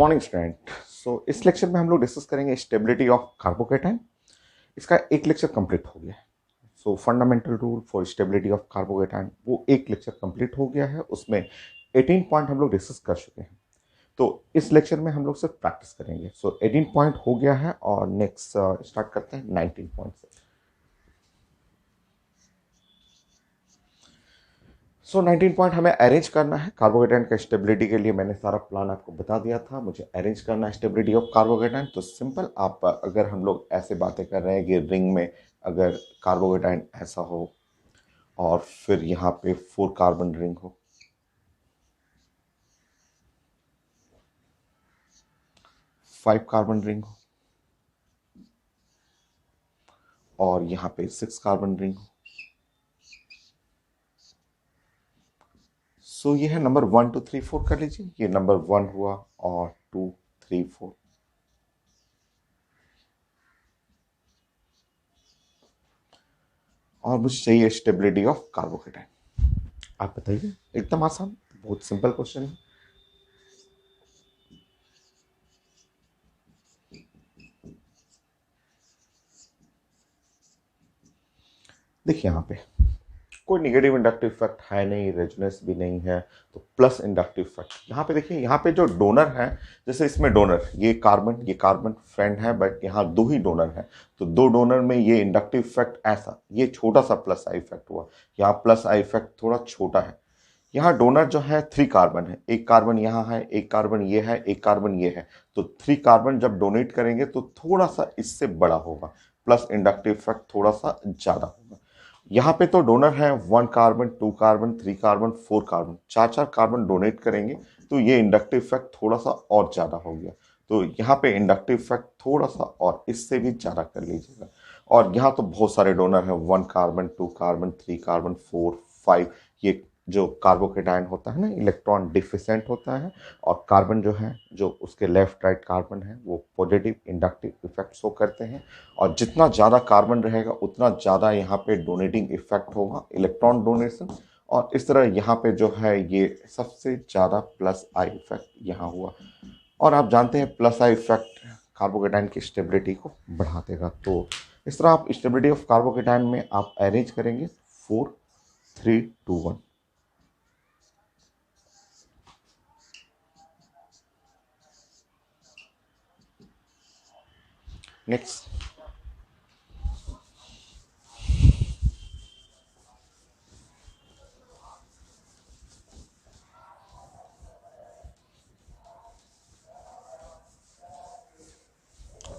Morning student. इस lecture में हम लोग डिस्कस करेंगे स्टेबिलिटी ऑफ कार्बोकेटाइन। इसका एक लेक्चर कंप्लीट हो गया है। Fundamental rule for stability of carbocation वो एक लेक्चर कंप्लीट हो गया है। उसमें 18 पॉइंट हम लोग डिस्कस कर चुके हैं। तो इस लेक्चर में हम लोग सिर्फ प्रैक्टिस करेंगे। 18 पॉइंट हो गया है और नेक्स्ट स्टार्ट करते हैं 19 पॉइंट से। 19 पॉइंट हमें अरेंज करना है कार्बोकेटाइन का स्टेबिलिटी के लिए। मैंने सारा प्लान आपको बता दिया था, मुझे अरेंज करना है स्टेबिलिटी ऑफ कार्बोकेटाइन। तो सिंपल, आप अगर हम लोग ऐसे बातें कर रहे हैं कि रिंग में अगर कार्बोकेटाइन ऐसा हो और फिर यहाँ पे 4 कार्बन रिंग हो, 5 कार्बन रिंग हो और यहाँ पे 6 कार्बन रिंग हो। ये है नंबर 1 2 3 4 कर लीजिए। ये नंबर 1 हुआ और 2 3 4। और मुझे चाहिए स्टेबिलिटी ऑफ कार्बोकेटाइन। आप बताइए, एकदम आसान, बहुत सिंपल क्वेश्चन है। देखिए यहाँ पे कोई निगेटिव इंडक्टिव इफेक्ट है नहीं, रेजोनेंस भी नहीं है, तो प्लस इंडक्टिव इफेक्ट यहाँ पे देखिए। यहाँ पे जो डोनर है, जैसे इसमें डोनर ये कार्बन फ्रेंड है, बट यहाँ 2 ही डोनर है। तो 2 डोनर में ये इंडक्टिव इफेक्ट ऐसा, ये छोटा सा प्लस आई इफेक्ट हुआ। यहाँ प्लस आई इफेक्ट थोड़ा छोटा है। यहाँ डोनर जो है 3 कार्बन है, एक कार्बन यहाँ है, एक कार्बन ये है, एक कार्बन ये है। तो 3 कार्बन जब डोनेट करेंगे तो थोड़ा सा इससे बड़ा होगा, प्लस इंडक्टिव इफेक्ट थोड़ा सा ज्यादा होगा। यहाँ पे तो डोनर है 1 carbon, 2 carbon, 3 carbon, 4 carbon, 4 carbon donate करेंगे, तो ये इंडक्टिव इफेक्ट थोड़ा सा और ज़्यादा हो गया। तो यहाँ पे इंडक्टिव इफेक्ट थोड़ा सा और इससे भी ज़्यादा कर लीजिएगा। और यहाँ तो बहुत सारे डोनर हैं, 1 कार्बन, 2 कार्बन, 3 कार्बन, 4 5। ये जो कार्बोकेटाइन होता है ना, इलेक्ट्रॉन डिफिसेंट होता है। और कार्बन जो है, जो उसके लेफ्ट राइट कार्बन है, वो पॉजिटिव इंडक्टिव इफेक्ट शो करते हैं। और जितना ज़्यादा कार्बन रहेगा उतना ज़्यादा यहाँ पे डोनेटिंग इफेक्ट होगा, इलेक्ट्रॉन डोनेशन। और इस तरह यहाँ पे जो है ये सबसे ज़्यादा प्लस आई इफेक्ट यहाँ हुआ। और आप जानते हैं प्लस आई इफेक्ट कार्बोकेटाइन की स्टेबिलिटी को बढ़ा देगा। तो इस तरह आप स्टेबिलिटी ऑफ कार्बोकेटाइन में आप अरेंज करेंगे 4 3 2 1। Next,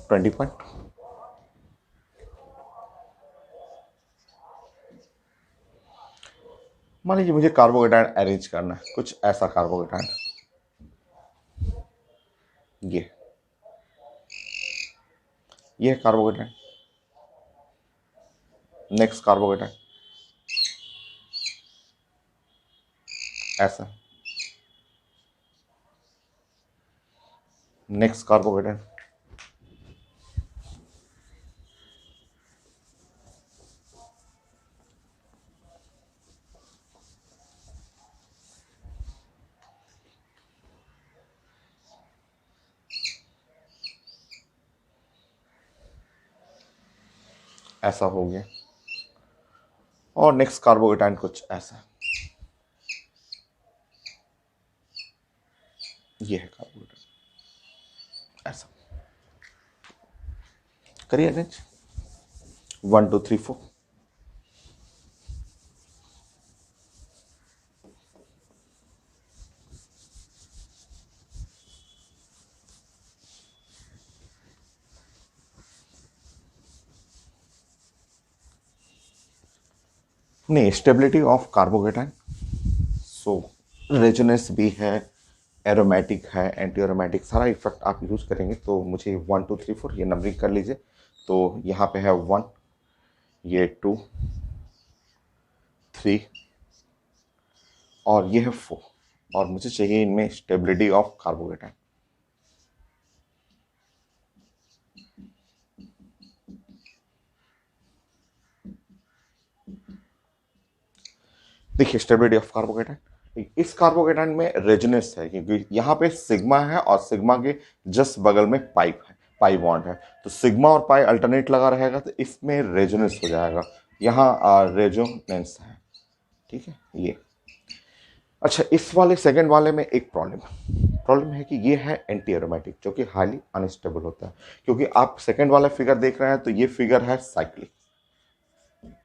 twenty point. मान लीजिए मुझे कार्बोकेटाइन अरेंज करना है, कुछ ऐसा कार्बोकेटाइन, ये है कार्बोकेटाइन। नेक्स्ट कार्बोकेटाइन ऐसा, नेक्स्ट कार्बोकेटाइन ऐसा हो गया। और नेक्स्ट कार्बोकेटाइन कुछ ऐसा, ये है कार्बोकेटाइन ऐसा। करिए अरेंज 1 2 3 4। नहीं, stability of carbocation, so resonance भी है, एरोमेटिक है, एंटी एरोमेटिक, सारा इफेक्ट आप यूज करेंगे। तो मुझे 1 2 3 4 ये नंबरिंग कर लीजिए। तो यहाँ पे है 1, ये 2 3 और ये है 4। और मुझे चाहिए इनमें स्टेबिलिटी ऑफ कार्बोकेटाइन। देखिए स्टेबिलिटी ऑफ कार्बोकेटाइन इस कार्बोकेटाइन में रेजोनेंस है क्योंकि यहाँ पे सिग्मा है और सिग्मा के जस्ट बगल में पाइप है, पाई बॉन्ड है, तो सिग्मा और पाई अल्टरनेट लगा रहेगा तो इसमें रेजोनेंस हो जाएगा, यहाँ रेजोनेंस है। ठीक है ये। अच्छा, इस वाले सेकंड वाले में एक प्रॉब्लम है कि ये है एंटी एरोमेटिक जो कि हाईली अनस्टेबल होता है, क्योंकि आप सेकंड वाला फिगर देख रहे हैं तो ये फिगर है साइक्लिक।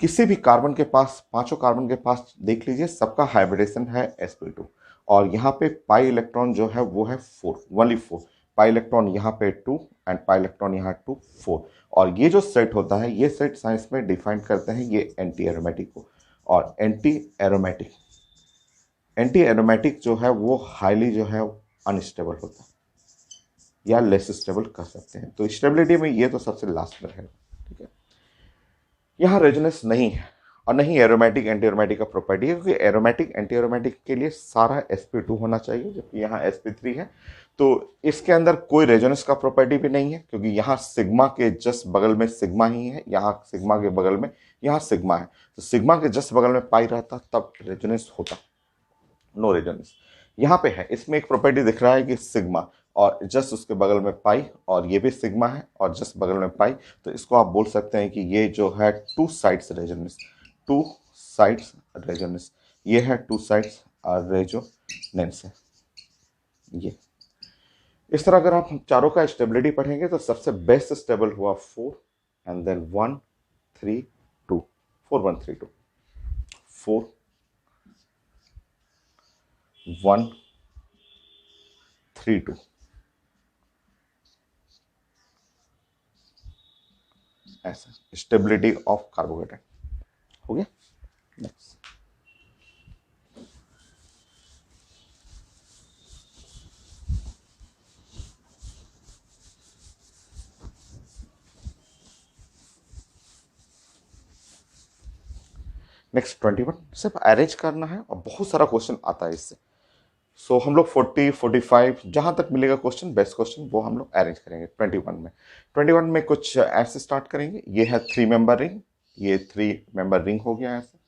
किसी भी कार्बन के पास, पांचों कार्बन के पास देख लीजिए, सबका हाइब्रिडेशन है sp2, और यहाँ पे पाई इलेक्ट्रॉन जो है वो है 4, ओनली 4 पाई इलेक्ट्रॉन, यहाँ पे 2 एंड पाई इलेक्ट्रॉन यहाँ 2 4, और ये जो सेट होता है ये सेट साइंस में डिफाइन करते हैं ये एंटी एरोमेटिक को। और एंटी एरोमेटिक जो है वो हाईली जो है अनस्टेबल होता है या लेस स्टेबल कर सकते हैं, तो स्टेबिलिटी में ये तो सबसे लास्ट में रहेगा। ठीक है, यहाँ रेजोनेंस नहीं है और नहीं एरोमेटिक एंटी एरोमेटिक का प्रॉपर्टी है, क्योंकि एरोमेटिक एंटी एरोमेटिक के लिए सारा sp2 होना चाहिए जबकि यहाँ sp3 है, तो इसके अंदर कोई रेजोनेंस का प्रॉपर्टी भी नहीं है क्योंकि यहाँ सिग्मा के जस्ट बगल में सिग्मा ही है, यहाँ सिग्मा के बगल में यहाँ सिग्मा है, तो सिग्मा के जस्ट बगल में पाई रहता तब रेजोनेंस होता, नो रेजोनेंस। यहाँ पे है, इसमें एक प्रॉपर्टी दिख रहा है कि सिग्मा और जस्ट उसके बगल में पाई, और ये भी सिग्मा है और जस्ट बगल में पाई, तो इसको आप बोल सकते हैं कि ये जो है two sides resonance, two sides resonance, ये है टू साइड्स रेजोनेंस है ये। इस तरह अगर आप चारों का स्टेबिलिटी पढ़ेंगे तो सबसे बेस्ट स्टेबल हुआ 4 एंड देन 1 3 2, 4 1 3 2, 4 1 3 2, ऐसा स्टेबिलिटी ऑफ कार्बोहाइड्रेट हो गया। नेक्स्ट नेक्स्ट 21 सिर्फ अरेंज करना है और बहुत सारा क्वेश्चन आता है इससे, सो हम लोग 40 45 जहां तक मिलेगा क्वेश्चन, बेस्ट क्वेश्चन वो हम लोग अरेंज करेंगे 21 में कुछ ऐसे स्टार्ट करेंगे। ये है 3 मेंबर रिंग, ये 3 मेंबर रिंग हो गया ऐसे।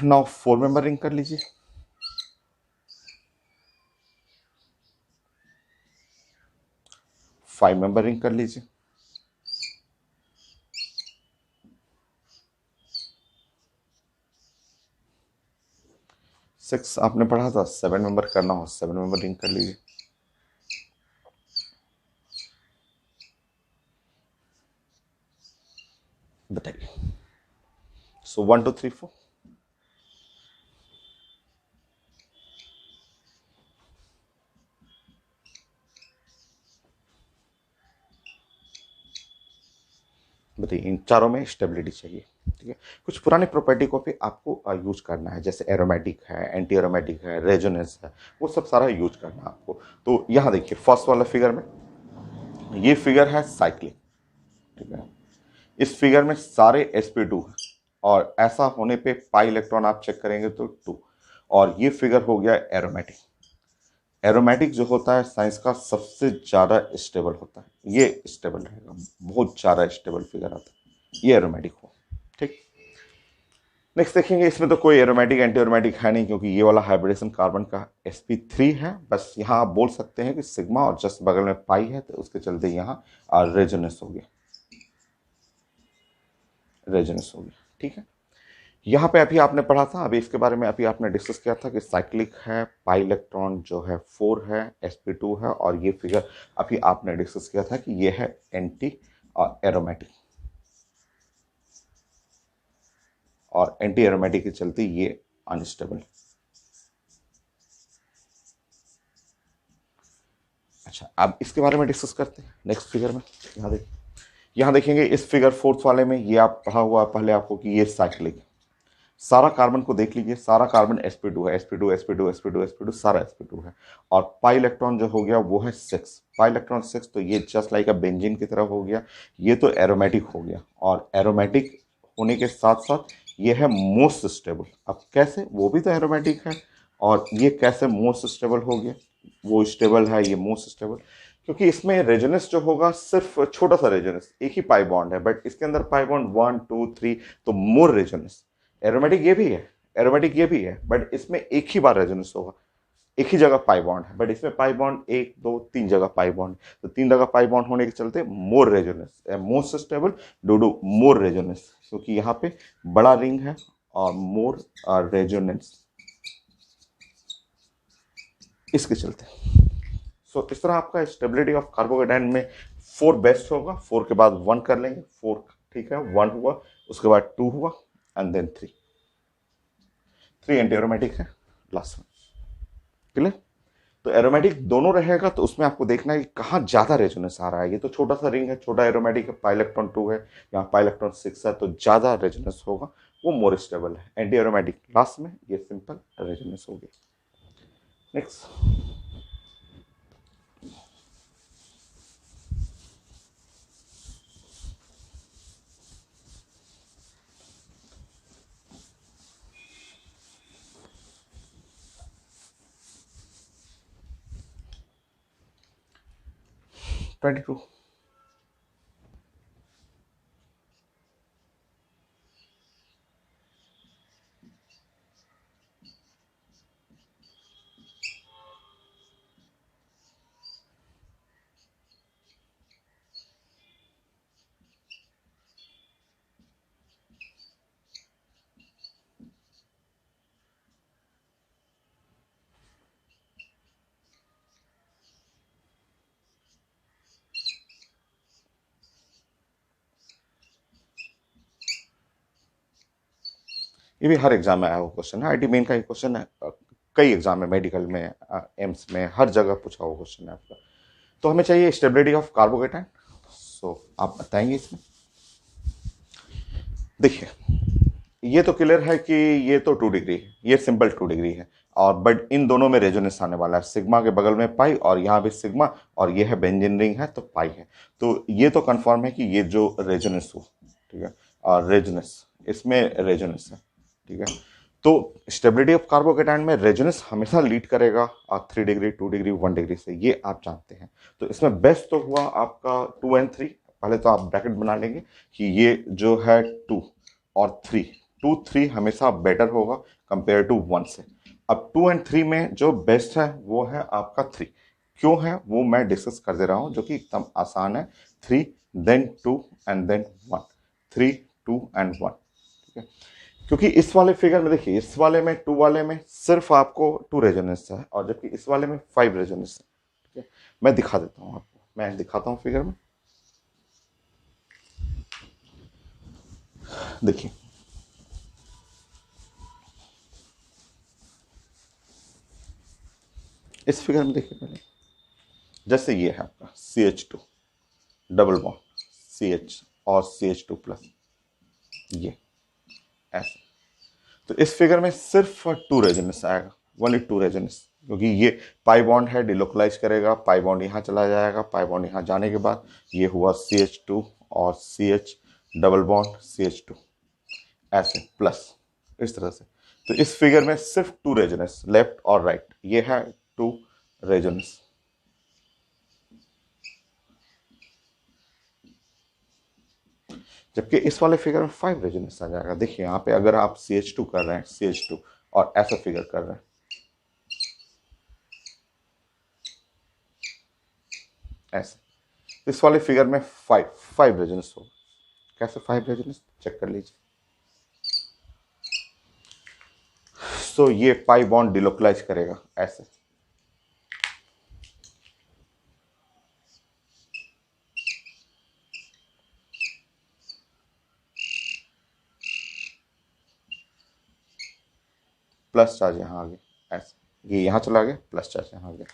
नाउ 4 मेंबर रिंग कर लीजिए, 5 मेंबर रिंग कर लीजिए, 6 आपने पढ़ा था 7 मेंबर करना हो, 7 मेंबर रिंग कर लीजिए। बताइए, सो 1 2 3 4, बताइए इन चारों में स्टेबिलिटी चाहिए। ठीक है, कुछ पुरानी प्रॉपर्टी को भी आपको यूज करना है, जैसे एरोमेटिक है, एंटी एरोमेटिक है, रेजोनेंस है, वो सब सारा यूज करना है आपको। तो यहाँ देखिए फर्स्ट वाला फिगर में, ये फिगर है साइक्लिक। ठीक है, इस फिगर में सारे sp2 है और ऐसा होने पे पाई इलेक्ट्रॉन आप चेक करेंगे तो 2, और ये फिगर हो गया एरोमेटिक। एरोमेटिक जो होता है साइंस का सबसे ज़्यादा स्टेबल होता है, ये स्टेबल रहेगा, बहुत ज़्यादा स्टेबल फिगर आता है, ये एरोमेटिक हो। ठीक, नेक्स्ट देखेंगे, इसमें तो कोई एरोमेटिक एंटी एरोमेटिक है नहीं क्योंकि ये वाला हाइब्रिडेशन कार्बन का sp3 है, बस यहाँ आप बोल सकते हैं कि सिग्मा और जस्ट बगल में पाई है तो उसके चलते यहाँ रेजोनेंस हो गया, रेजोनेंस हो गया। ठीक है, यहाँ पे अभी आपने पढ़ा था, अभी इसके बारे में अभी आपने डिस्कस किया था कि साइक्लिक है, पाई इलेक्ट्रॉन जो है 4 है, sp2 है, और ये फिगर अभी आपने डिस्कस किया था कि ये है एंटी एरोमेटिक, और एंटी एरोमेटिक के चलते ये अनस्टेबल। अच्छा, अब इसके बारे में डिस्कस करते हैं नेक्स्ट फिगर में। यहाँ देखिए, यहाँ देखेंगे इस फिगर फोर्थ वाले में, ये आप पढ़ा हुआ पहले आपको कि ये साइक्लिक है। सारा कार्बन को देख लीजिए, सारा कार्बन sp2 है, sp2 sp2 sp2 sp2 सारा sp2 है, और पाई इलेक्ट्रॉन जो हो गया वो है 6, पाई इलेक्ट्रॉन 6, तो ये जस्ट लाइक अ बेंजीन की तरह हो गया, ये तो एरोमेटिक हो गया, और एरोमेटिक होने के साथ साथ ये है मोस्ट स्टेबल। अब कैसे, वो भी तो एरोमेटिक है और ये कैसे मोस्ट स्टेबल हो गया, वो स्टेबल है, ये मोस्ट स्टेबल, क्योंकि इसमें रेजोनेंस जो होगा सिर्फ छोटा सा रेजोनेंस, एक ही पाई बॉन्ड है, बट इसके अंदर पाई बॉन्ड 1 2 3, तो मोर रेजोनेंस। एरोमेटिक ये भी है, एरोमेटिक ये भी है, बट इसमें एक ही बार रेजोनेंस होगा, एक ही जगह पाई बॉन्ड है, बट इसमें पाई बॉन्ड एक दो तीन जगह पाई बॉन्ड, तो तीन जगह पाई बॉन्ड होने के चलते मोर resonance, most stable do do more resonance, क्योंकि यहाँ पे बड़ा रिंग है और मोर रेजोनेंस इसके चलते। सो इस तरह आपका स्टेबिलिटी ऑफ कार्बोकेटाइन में 4 बेस्ट होगा, 4 के बाद 1 कर लेंगे, 4 ठीक है, 1 हुआ, उसके बाद 2 हुआ एंड देन 3, 3 एंटी एरोमेटिक है लास्ट में, क्लियर। तो एरोमेटिक दोनों रहेगा, तो उसमें आपको देखना है कि कहाँ ज्यादा रेजोनेंस आ रहा है। ये तो छोटा सा रिंग है, छोटा एरोमेटिक है, पाई इलेक्ट्रॉन 2 है, यहाँ पाई इलेक्ट्रॉन 6 है, तो ज्यादा रेजोनेंस होगा, वो मोर स्टेबल है। एंटी एरोमेटिक लास्ट में, ये सिंपल रेजोनेंस होगी। Next, twenty two. ये भी हर एग्जाम में आया हुआ क्वेश्चन है, आईटी मेन का ही क्वेश्चन है, कई एग्जाम में, मेडिकल में, एम्स में, हर जगह पूछा हुआ क्वेश्चन है आपका। तो हमें चाहिए स्टेबिलिटी ऑफ कार्बोकेटाइन। सो आप बताएंगे इसमें। देखिए, ये तो क्लियर है कि ये तो 2 डिग्री है, ये सिंपल 2 डिग्री है, और बट इन दोनों में रेजोनेंस आने वाला है, सिग्मा के बगल में पाई और यहाँ भी सिग्मा, और ये है बेंजीन रिंग है तो पाई है, तो ये तो कंफर्म है कि ये जो रेजोनेंस हो, ठीक है, और रेजोनेंस, इसमें रेजोनेंस है, ठीक है। तो स्टेबिलिटी ऑफ कार्बोकेटाइन में रेजोनेंस हमेशा लीड करेगा 3 डिग्री, 2 डिग्री, 1 डिग्री से, ये आप जानते हैं। तो इसमें बेस्ट तो हुआ आपका 2 एंड 3, पहले तो आप ब्रैकेट बना लेंगे कि ये जो है 2 और 3, 2 3 हमेशा बेटर होगा कंपेयर टू 1 से। अब 2 एंड 3 में जो बेस्ट है वो है आपका 3, क्यों है वो मैं डिस्कस कर दे रहा हूं, जो कि एकदम आसान है। 3 देन 2 एंड देन 1, 3 2 एंड 1, ठीक है। क्योंकि इस वाले फिगर में देखिए, इस वाले में 2 वाले में सिर्फ आपको 2 रेजोनेंस है, और जबकि इस वाले में 5 रेजोनेंस है, ठीक है। मैं दिखा देता हूं आपको, मैं दिखाता हूं फिगर में, देखिए इस फिगर में, देखिए पहले, जैसे ये है आपका CH2 डबल बॉन्ड, CH और CH2 प्लस, ये ऐसे, तो इस फिगर में सिर्फ 2 रेजोनेंस आएगा, ओनली 2 रेजोनेंस, क्योंकि ये पाई बॉन्ड है, डिलोकलाइज करेगा, पाई बॉन्ड यहाँ चला जाएगा, पाई बॉन्ड यहाँ जाने के बाद ये हुआ CH2 और CH डबल बॉन्ड CH2, ऐसे प्लस, इस तरह से। तो इस फिगर में सिर्फ 2 रेजोनेंस, लेफ्ट और राइट, ये है 2 रेजोनेंस। जबकि इस वाले फिगर में 5 रेजोनेंस आ जाएगा। देखिए यहाँ पे अगर आप CH2 कर रहे हैं, CH2 और ऐसा फिगर कर रहे हैं, ऐसे, तो इस वाले फिगर में 5 रेजोनेंस होगा। कैसे 5 रेजोनेंस, चेक कर लीजिए। सो ये पाई बॉन्ड डिलोकलाइज करेगा ऐसे, प्लस चार्ज यहाँ आ गया ऐसे, ये यहाँ चला गया, प्लस चार्ज यहाँ आ गया।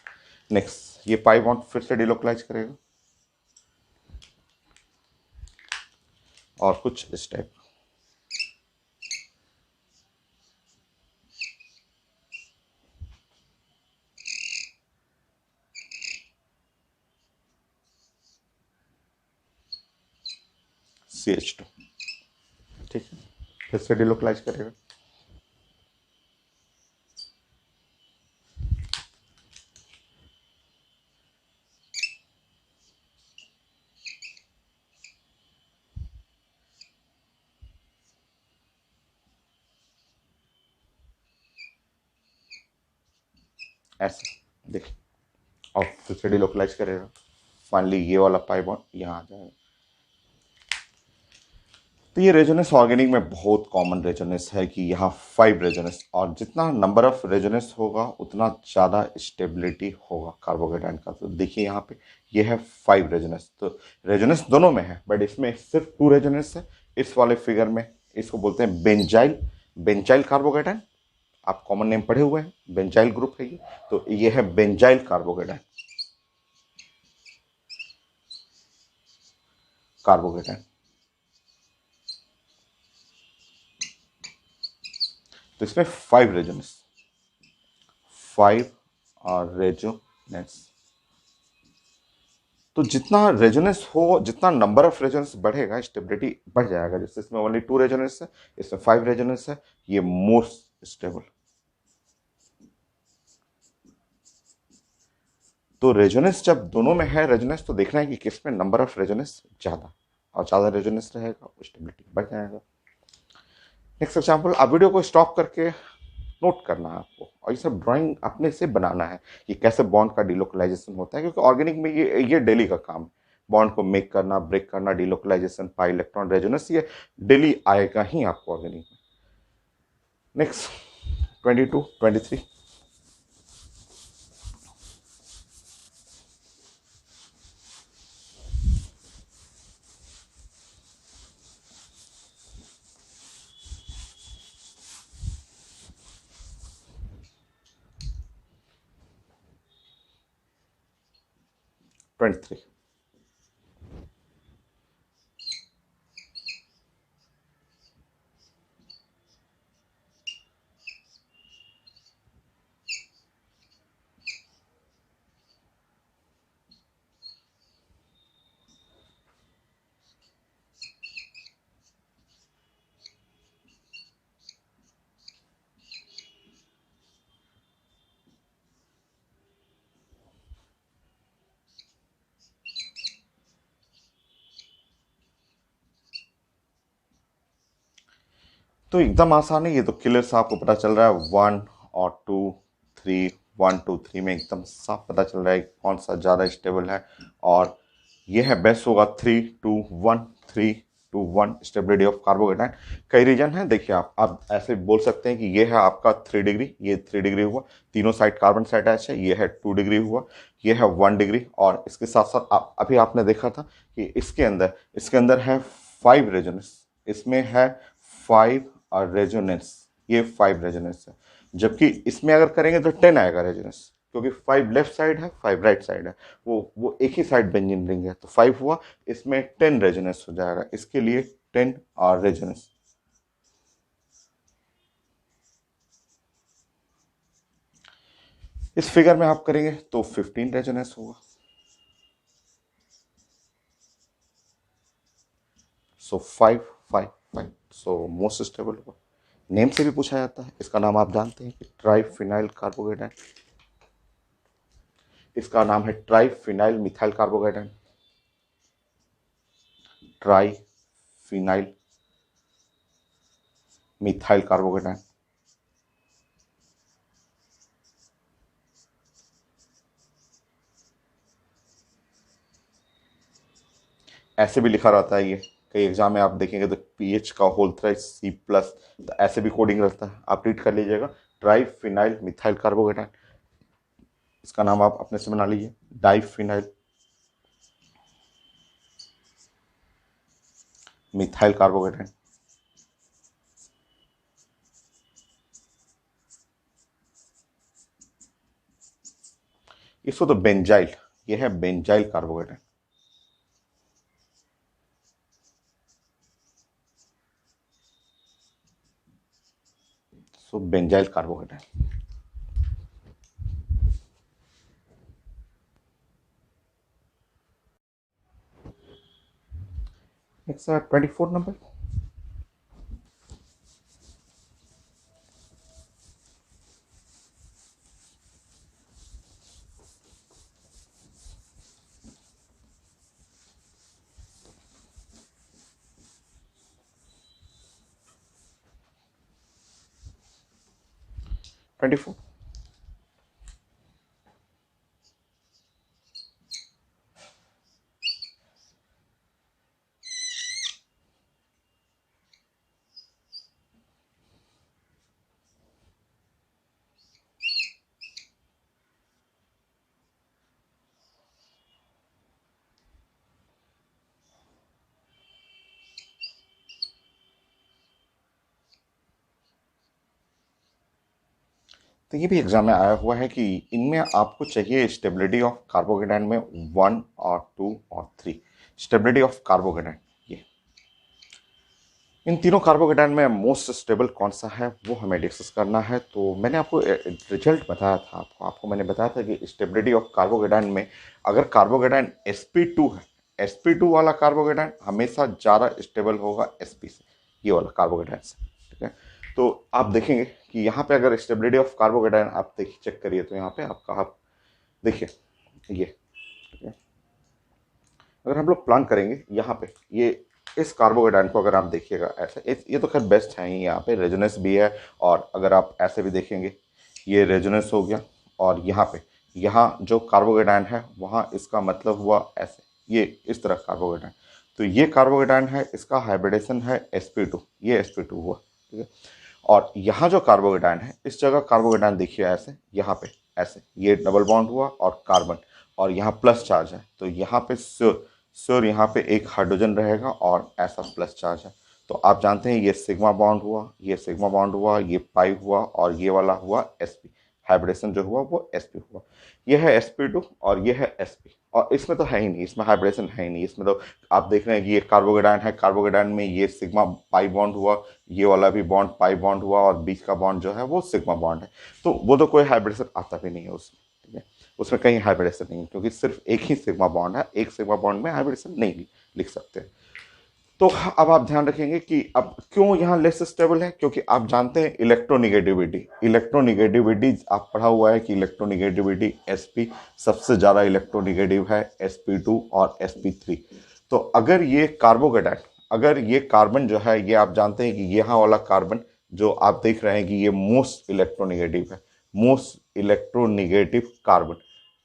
नेक्स्ट, ये पाई बॉन्ड फिर से डिलोकलाइज करेगा, और कुछ इस टाइप, CH2, ठीक है, फिर से डिलोकलाइज करेगा, ऐसे देखिए, और फिर से डिलोकलाइज करेगा, फाइनली ये वाला पाई बॉन्ड यहाँ आ जाएगा। तो ये रेजोनेंस ऑर्गेनिक में बहुत कॉमन रेजोनेंस है कि यहाँ 5 रेजोनेंस, और जितना नंबर ऑफ रेजोनेंस होगा उतना ज़्यादा स्टेबिलिटी होगा कार्बोकेटाइन का। तो देखिए यहाँ पे ये है 5 रेजोनेंस, तो रेजोनेंस दोनों में है बट इसमें सिर्फ 2 रेजोनेंस है। इस वाले फिगर में इसको बोलते हैं बेंजाइल, बेंजाइल कार्बोकेटाइन। आप कॉमन नेम पढ़े हुए हैं, बेंजाइल ग्रुप है ये, तो ये है बेंजाइल कार्बोकेटाइन, कार्बोकेटाइन। तो इसमें 5 रेजोनेंस, 5 और रेजोनेंस। तो जितना रेजोनेंस हो, जितना नंबर ऑफ रेजोनेंस बढ़ेगा स्टेबिलिटी बढ़ जाएगा। जैसे इसमें ओनली 2 रेजोनेंस है, इसमें 5 रेजोनेंस है, ये मोर स्टेबल। तो रेजोनेंस जब दोनों में है रेजोनेंस, तो देखना है कि किस में नंबर ऑफ रेजोनेंस ज्यादा, और ज्यादा रेजोनेंस रहेगा स्टेबिलिटी बढ़ जाएगा। नेक्स्ट एग्जांपल, आप वीडियो को स्टॉप करके नोट करना है आपको, और ये सब ड्राइंग अपने से बनाना है कि कैसे बॉन्ड का डिलोकलाइजेशन होता है, क्योंकि ऑर्गेनिक में ये डेली का काम है। बॉन्ड को मेक करना, ब्रेक करना, डिलोकलाइजेशन, पाई इलेक्ट्रॉन रेजोनेंस, ये डेली आएगा ही आपको ऑर्गेनिक में। नेक्स्ट 22, 23। 23। तो एकदम आसान है, ये तो क्लियर सा आपको पता चल रहा है। 1 और 2, 3, 1 2 3 में एकदम साफ पता चल रहा है कौन सा ज़्यादा स्टेबल है, और ये है बेस्ट होगा 3 2 1, 3 2 1 स्टेबिलिटी ऑफ कार्बोकेटाइन। कई रीजन है, देखिए आप ऐसे बोल सकते हैं कि ये है आपका 3 डिग्री, ये 3 डिग्री हुआ, तीनों साइड कार्बन से अटैच है, ये है 2 डिग्री हुआ, ये है 1 डिग्री, और इसके साथ साथ अभी आपने देखा था कि इसके अंदर है 5 रेजोनेंस, इसमें है 5 और रेजोनेंस, ये 5 रेजोनेंस है। जबकि इसमें अगर करेंगे तो 10 आएगा रेजोनेंस, क्योंकि 5 लेफ्ट साइड है, 5 राइट साइड है, वो एक ही साइड बेंजीन रिंग है, तो 5 हुआ, इसमें 10 रेजोनेंस हो जाएगा, इसके लिए 10 और रेजोनेंस। इस फिगर में आप करेंगे तो 15 रेजोनेंस होगा। सो 5 5 5, सो मोस्ट स्टेबल होगा। नेम से भी पूछा जाता है, इसका नाम आप जानते हैं कि ट्राइफिनाइल कार्बोकेटाइन, इसका नाम है triphenyl methyl carbocation, triphenyl methyl carbocation. ऐसे भी लिखा रहता है, ये कई एग्जाम में आप देखेंगे तो पीएच का होल थ्राइस C+, तो ऐसे भी कोडिंग रहता है, आप रीड कर लीजिएगा, ट्राइफिनाइल मिथाइल कार्बोकेटाइन। इसका नाम आप अपने से बना लीजिए, डाइफिनाइल मिथाइल कार्बोकेटाइन। इसको तो बेंजाइल, ये है बेंजाइल कार्बोकेटाइन। सो बेंजाइल कार्बोकेटाइन। Next 24 number. 24। तो ये भी एग्जाम में आया हुआ है कि इनमें आपको चाहिए स्टेबिलिटी ऑफ कार्बोकेटाइन में 1 और 2 और 3। स्टेबिलिटी ऑफ कार्बोकेटाइन, ये इन तीनों कार्बोकेटाइन में मोस्ट स्टेबल कौन सा है वो हमें डिस्कस करना है। तो मैंने आपको रिजल्ट बताया था, आपको मैंने बताया था कि स्टेबिलिटी ऑफ कार्बोकेटाइन में अगर कार्बोकेटाइन sp2 है, sp2 वाला कार्बोकेटाइन हमेशा ज़्यादा स्टेबल होगा sp से, ये वाला कार्बोकेटाइन से, ठीक है। तो आप देखेंगे कि यहाँ पे अगर स्टेबिलिटी ऑफ कार्बोकेटाइन आप देखिए, चेक करिए, तो यहाँ पे आपका आप देखिए ये, ठीक है। अगर हम लोग प्लान करेंगे यहाँ पे, ये इस कार्बोकेटाइन को अगर आप देखिएगा ऐसे, ये तो खैर बेस्ट है ही, यहाँ पे रेजोनेंस भी है, और अगर आप ऐसे भी देखेंगे ये रेजोनेंस हो गया, और यहाँ पे यहाँ जो कार्बोकेटाइन है वहाँ इसका मतलब हुआ ऐसे, ये इस तरह कार्बोकेटाइन, तो ये कार्बोकेटाइन है, इसका हाइब्रिडेशन है sp2, ये sp2 हुआ, ठीक है। और यहाँ जो कार्बोकेटाइन है इस जगह कार्बोकेटाइन देखिए ऐसे, यहाँ पे ऐसे ये डबल बॉन्ड हुआ और कार्बन, और यहाँ प्लस चार्ज है, तो यहाँ पे श्योर यहाँ पे एक हाइड्रोजन रहेगा और ऐसा प्लस चार्ज है। तो आप जानते हैं ये सिग्मा बॉन्ड हुआ, ये सिग्मा बॉन्ड हुआ, ये पाई हुआ, और ये वाला हुआ sp, हाइब्रिडेशन जो हुआ वो sp हुआ। ये है sp2 और ये है sp, और इसमें तो है ही नहीं, इसमें हाइब्रिडेशन है ही नहीं, इसमें तो आप देख रहे हैं कि ये कार्बोकेटाइन है, कार्बोकेटाइन में ये सिग्मा पाई बॉन्ड हुआ, ये वाला भी बॉन्ड पाई बॉन्ड हुआ, और बीच का बॉन्ड जो है वो सिग्मा बॉन्ड है, तो वो तो कोई हाइब्रिडेशन आता भी नहीं है उसमें, ठीक है। उसमें कहीं हाइब्रिडेशन नहीं है, क्योंकि सिर्फ एक ही सिग्मा बॉन्ड है, एक सिग्मा बॉन्ड में हाइब्रिडेशन नहीं लिख सकते। तो अब आप ध्यान रखेंगे कि अब क्यों यहाँ लेस स्टेबल है, क्योंकि आप जानते हैं इलेक्ट्रोनिगेटिविटी, इलेक्ट्रोनिगेटिविटी आप पढ़ा हुआ है कि इलेक्ट्रोनिगेटिविटी sp सबसे ज़्यादा इलेक्ट्रोनिगेटिव है sp2 और sp3। तो अगर ये कार्बोकेटाइन, अगर ये कार्बन जो है, ये आप जानते हैं कि यहाँ वाला कार्बन जो आप देख रहे हैं कि ये मोस्ट इलेक्ट्रोनिगेटिव है, मोस्ट इलेक्ट्रोनिगेटिव कार्बन,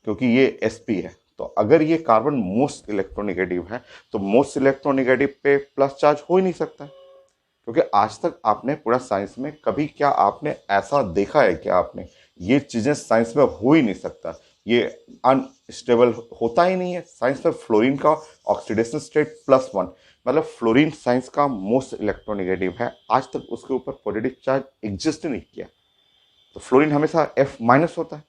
क्योंकि ये sp है। तो अगर ये कार्बन मोस्ट इलेक्ट्रोनिगेटिव है तो मोस्ट इलेक्ट्रोनिगेटिव पे प्लस चार्ज हो ही नहीं सकता, क्योंकि आज तक आपने पूरा साइंस में कभी क्या आपने ऐसा देखा है कि आपने, ये चीज़ें साइंस में हो ही नहीं सकता, ये अनस्टेबल होता ही नहीं है साइंस में। फ्लोरीन का ऑक्सीडेशन स्टेट +1, मतलब फ्लोरीन साइंस का मोस्ट इलेक्ट्रोनिगेटिव है, आज तक उसके ऊपर पॉजिटिव चार्ज एग्जिस्ट नहीं किया। तो फ्लोरीन हमेशा F- होता है,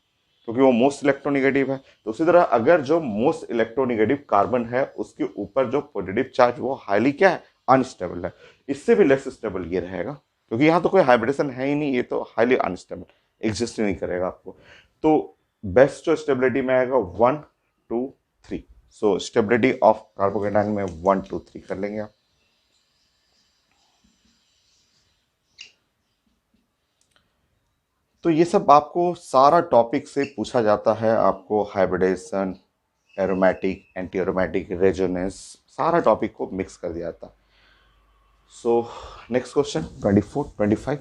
क्योंकि वो मोस्ट इलेक्ट्रोनिगेटिव है। तो उसी तरह अगर जो मोस्ट इलेक्ट्रोनिगेटिव कार्बन है उसके ऊपर जो पॉजिटिव चार्ज वो हाईली क्या है, अनस्टेबल है, इससे भी लेस स्टेबल ये रहेगा, क्योंकि यहाँ तो कोई हाइब्रिडेशन है ही नहीं, ये तो हाईली अनस्टेबल एग्जिस्ट ही नहीं करेगा आपको। तो बेस्ट जो स्टेबिलिटी में आएगा 1 2 3। सो स्टेबिलिटी ऑफ कार्बोकेटाइन में 1 2 3 कर लेंगे आप। तो ये सब आपको सारा टॉपिक से पूछा जाता है, आपको hybridization, aromatic, anti aromatic, resonance, सारा टॉपिक को मिक्स कर दिया जाता है। So next question 24 25।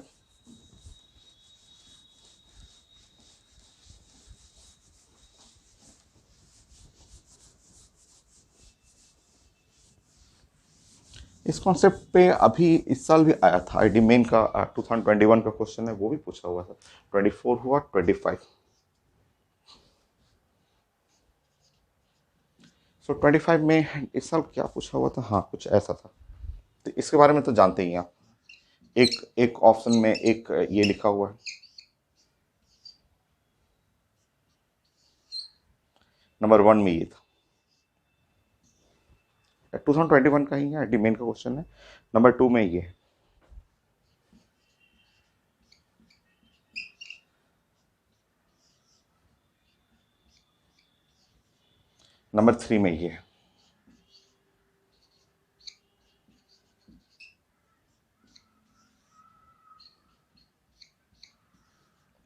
इस कॉन्सेप्ट पे अभी इस साल भी आया था, आईडी मेन का 2021 का क्वेश्चन है, वो भी पूछा हुआ था। 24 हुआ, 25। सो 25 में इस साल क्या पूछा हुआ था, हाँ कुछ ऐसा था, तो इसके बारे में तो जानते ही हैं आप। एक एक ऑप्शन में एक ये लिखा हुआ है, नंबर 1 में ये था, 2021 का ही है, आईडी मेन का क्वेश्चन है। नंबर 2 में ये है, नंबर 3 में ये है,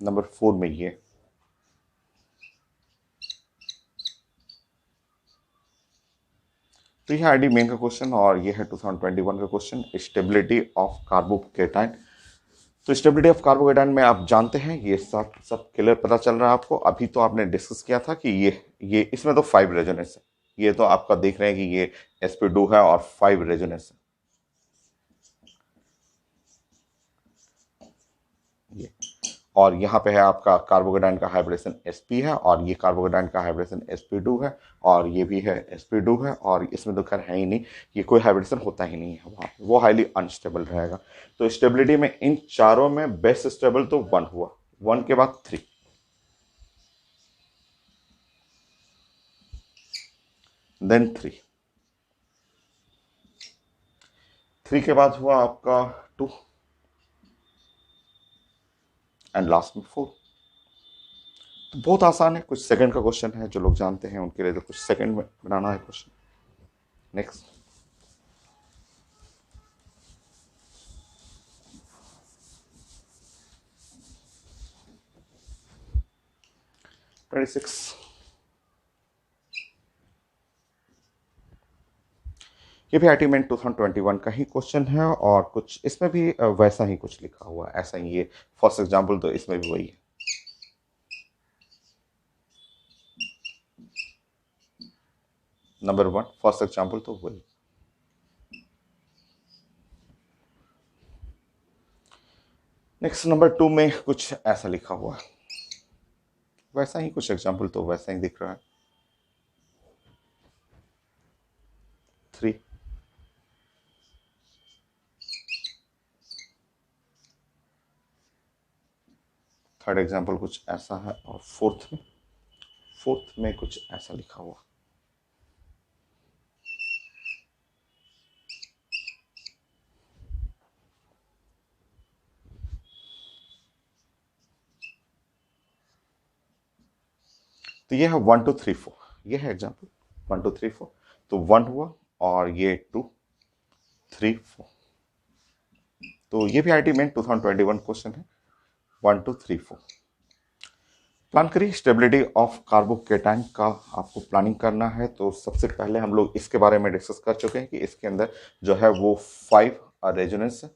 नंबर 4 में ये। तो ये आईडी मेन का क्वेश्चन, और ये है 2021 का क्वेश्चन, स्टेबिलिटी ऑफ कार्बोकेटाइन। तो स्टेबिलिटी ऑफ कार्बोकेटाइन में आप जानते हैं, ये सब सब क्लियर पता चल रहा है आपको। अभी तो आपने डिस्कस किया था कि ये इसमें तो 5 रेजोनेंस है, ये तो आपका देख रहे हैं कि ये sp2 है और 5 रेजोनेंस है, ये। और यहाँ पे है आपका कार्बोकेटाइन का हाइब्रिडेशन sp है, और ये कार्बोकेटाइन का हाइब्रिडेशन sp2 है, और ये भी है sp2 है, और इसमें तो खैर है ही नहीं, ये कोई हाइब्रिडेशन होता ही नहीं है वहाँ, वो हाईली अनस्टेबल रहेगा। तो स्टेबिलिटी में इन चारों में बेस्ट स्टेबल तो 1 हुआ, 1 के बाद 3, देन 3 के बाद हुआ आपका 2 एंड लास्ट में 4। तो बहुत आसान है, कुछ सेकंड का क्वेश्चन है, जो लोग जानते हैं उनके लिए तो कुछ सेकंड में बनाना है क्वेश्चन। Next, twenty six. ये भी IIT 2021 का ही क्वेश्चन है और कुछ इसमें भी वैसा ही कुछ लिखा हुआ है, ऐसा ही। ये फर्स्ट एग्जाम्पल तो इसमें भी वही है। नंबर 1 फर्स्ट एग्जाम्पल तो वही। नेक्स्ट नंबर 2 में कुछ ऐसा लिखा हुआ है, वैसा ही कुछ एग्जाम्पल तो वैसा ही दिख रहा है। 3, थर्ड एग्जाम्पल कुछ ऐसा है और फोर्थ में कुछ ऐसा लिखा हुआ। तो ये है 1 2 3 4, ये है एग्जाम्पल 1 2 3 4। तो 1 हुआ और ये 2 3 4। तो ये भी IIT 2021 क्वेश्चन है, 1 2 3 4। प्लान करिए स्टेबिलिटी ऑफ कार्बोकेटाइन का, आपको प्लानिंग करना है। तो सबसे पहले हम लोग इसके बारे में डिस्कस कर चुके हैं कि इसके अंदर जो है वो 5 रेजोनेंस है,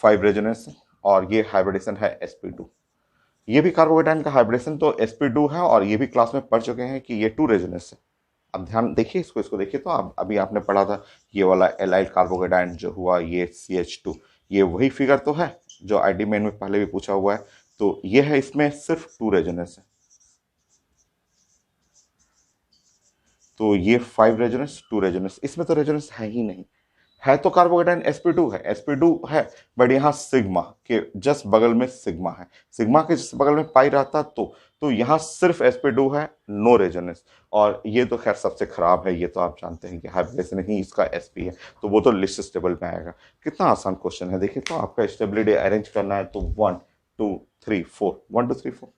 5 रेजोनेंस है और ये हाइब्रिडेशन है sp2। ये भी कार्बोकेटाइन का हाइब्रिडेशन तो sp2 है और ये भी क्लास में पढ़ चुके हैं कि ये 2 रेजोनेंस है। अब ध्यान देखिए इसको देखिए। तो अब अभी आपने पढ़ा था ये वाला एलाइल कार्बोकेटाइन जो हुआ ये CH2, ये वही फिगर तो है जो IIT मेन में पहले भी पूछा हुआ है। तो ये है, इसमें सिर्फ 2 रेजोनेंस है। तो ये 5 रेजोनेंस 2 रेजोनेंस, इसमें तो रेजोनेंस है ही नहीं। है तो कार्बोकेटाइन sp2 है, sp2 है, बट यहाँ सिग्मा के जस्ट बगल में सिग्मा है, सिग्मा के जस्ट बगल में पाई रहता तो यहाँ सिर्फ sp2 है, नो रेजोनेंस। और ये तो खैर सबसे खराब है, ये तो आप जानते हैं कि हाइब्रिडेशन ही इसका sp है, तो वो तो लिस्ट स्टेबल में आएगा। कितना आसान क्वेश्चन है देखिए। तो आपका स्टेबिलिटी अरेंज करना है तो 1 2 3 4, 1 2 3 4।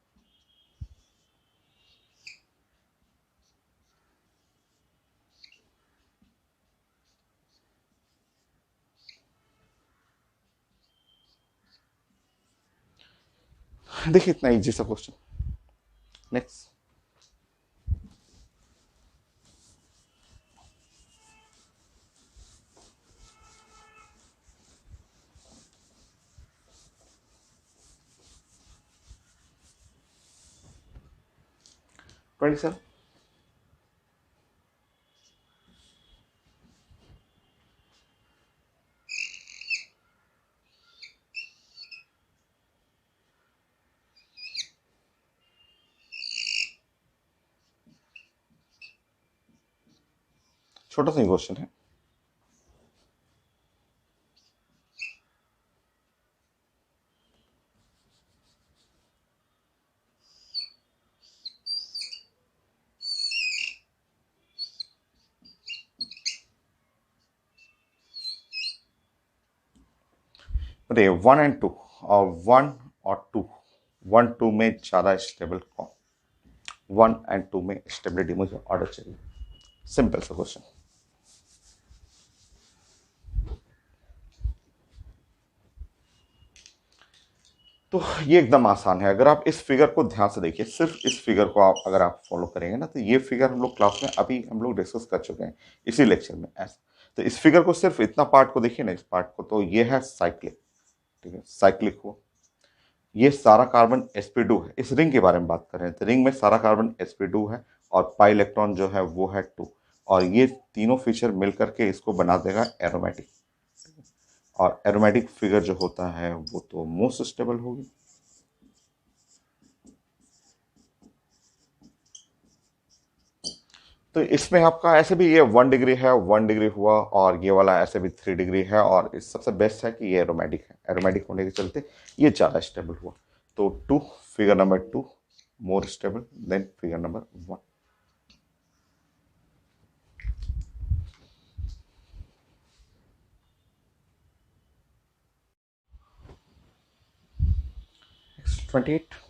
देखिए इतना इजी सा क्वेश्चन। Next, twenty seven. छोटा सा क्वेश्चन है। बताइए 1 एंड 2 और 1 और 2, 1 2 में ज़्यादा स्टेबल कौन? 1 एंड 2 में स्टेबिलिटी मुझे ऑर्डर चाहिए। सिंपल सा क्वेश्चन। तो ये एकदम आसान है। अगर आप इस फिगर को ध्यान से देखिए, सिर्फ इस फिगर को आप अगर आप फॉलो करेंगे ना, तो ये फिगर हम लोग क्लास में अभी हम लोग डिस्कस कर चुके हैं इसी लेक्चर में ऐसा। तो इस फिगर को सिर्फ इतना पार्ट को देखिए ना, इस पार्ट को, तो ये है साइक्लिक, ठीक है, साइक्लिक हो। ये सारा कार्बन sp2 है। इस रिंग के बारे में बात कर रहे हैं तो रिंग में सारा कार्बन sp2 है और पाई इलेक्ट्रॉन जो है वो है 2, और ये तीनों फीचर मिलकर के इसको बना देगा एरोमेटिक। और एरोमेटिक फिगर जो होता है वो तो मोस्ट स्टेबल होगी। तो इसमें आपका ऐसे भी ये 1 डिग्री है, 1 डिग्री हुआ, और ये वाला ऐसे भी 3 डिग्री है, और इस सबसे बेस्ट है कि ये एरोमेटिक है, एरोमेटिक होने के चलते ये ज़्यादा स्टेबल हुआ। तो two, figure number 2 more stable than figure number 1। Next 28।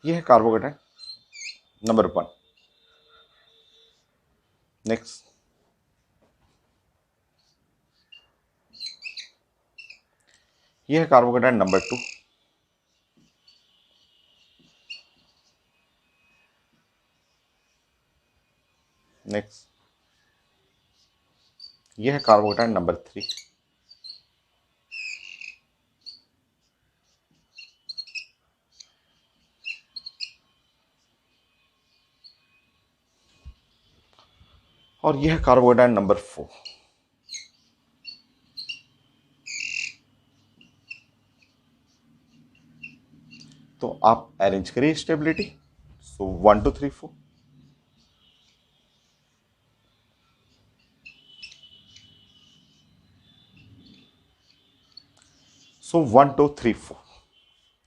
ये है कार्बोहाइड्रेट नंबर 1। नेक्स्ट, ये है कार्बोहाइड्रेट नंबर 2। नेक्स्ट, ये है कार्बोहाइड्रेट नंबर 3। और यह है कार्बोहाइड्रेट नंबर 4। तो आप अरेंज करिए स्टेबिलिटी। सो 1 2 3 4। सो 1 2 3 4।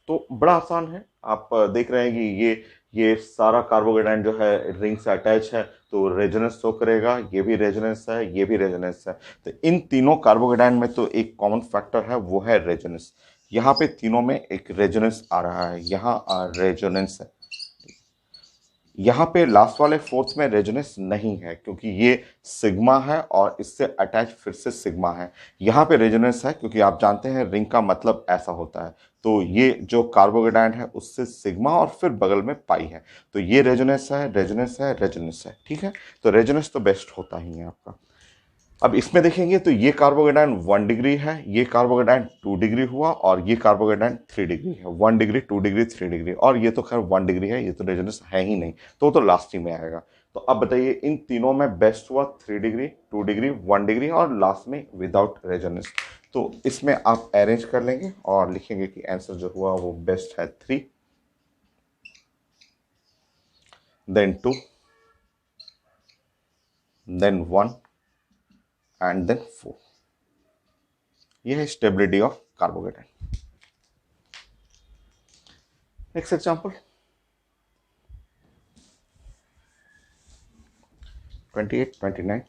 तो बड़ा आसान है। आप देख रहे हैं कि ये सारा कार्बोहाइड्रेट जो है रिंग से अटैच है, तो रेजोनेंस शो करेगा, ये भी रेजोनेंस है, ये भी रेजोनेंस है। तो इन तीनों कार्बोहाइड्रेट में तो एक कॉमन फैक्टर है, वो है रेजोनेंस। यहाँ पे तीनों में एक रेजोनेंस आ रहा है, यहाँ रेजोनेंस है। यहाँ पे लास्ट वाले फोर्थ में रेजोनेंस नहीं है, क्योंकि ये सिग्मा है और इससे अटैच फिर से सिग्मा है। यहाँ पे रेजोनेंस है, क्योंकि आप जानते हैं रिंग का मतलब ऐसा होता है। तो ये जो कार्बोहाइड्रेट है उससे सिग्मा और फिर बगल में पाई है। तो ये रेजोनेंस है, रेजोनेंस है, रेजोनेंस है, ठीक है। तो रेजोनेंस तो बेस्ट होता ही है आपका। अब इसमें देखेंगे तो ये कार्बोहाइड्रेट 1 डिग्री है, ये कार्बोहाइड्रेट 2 डिग्री हुआ, और ये कार्बोहाइड्रेट 3 डिग्री है। 1 डिग्री, 2 डिग्री, 3 डिग्री, और ये तो खैर 1 डिग्री है, ये तो रेजोनेंस है ही नहीं, तो वो तो लास्ट ही में आएगा। तो अब बताइए इन तीनों में बेस्ट हुआ 3 डिग्री, 2 डिग्री, 1 डिग्री, और लास्ट में विदाउट रेजोनेंस। तो इसमें आप अरेंज कर लेंगे और लिखेंगे कि आंसर जो हुआ वो बेस्ट है 3, देन 2, देन 1, एंड देन 4। यह है stability of carbohydrate. Next example 28 29।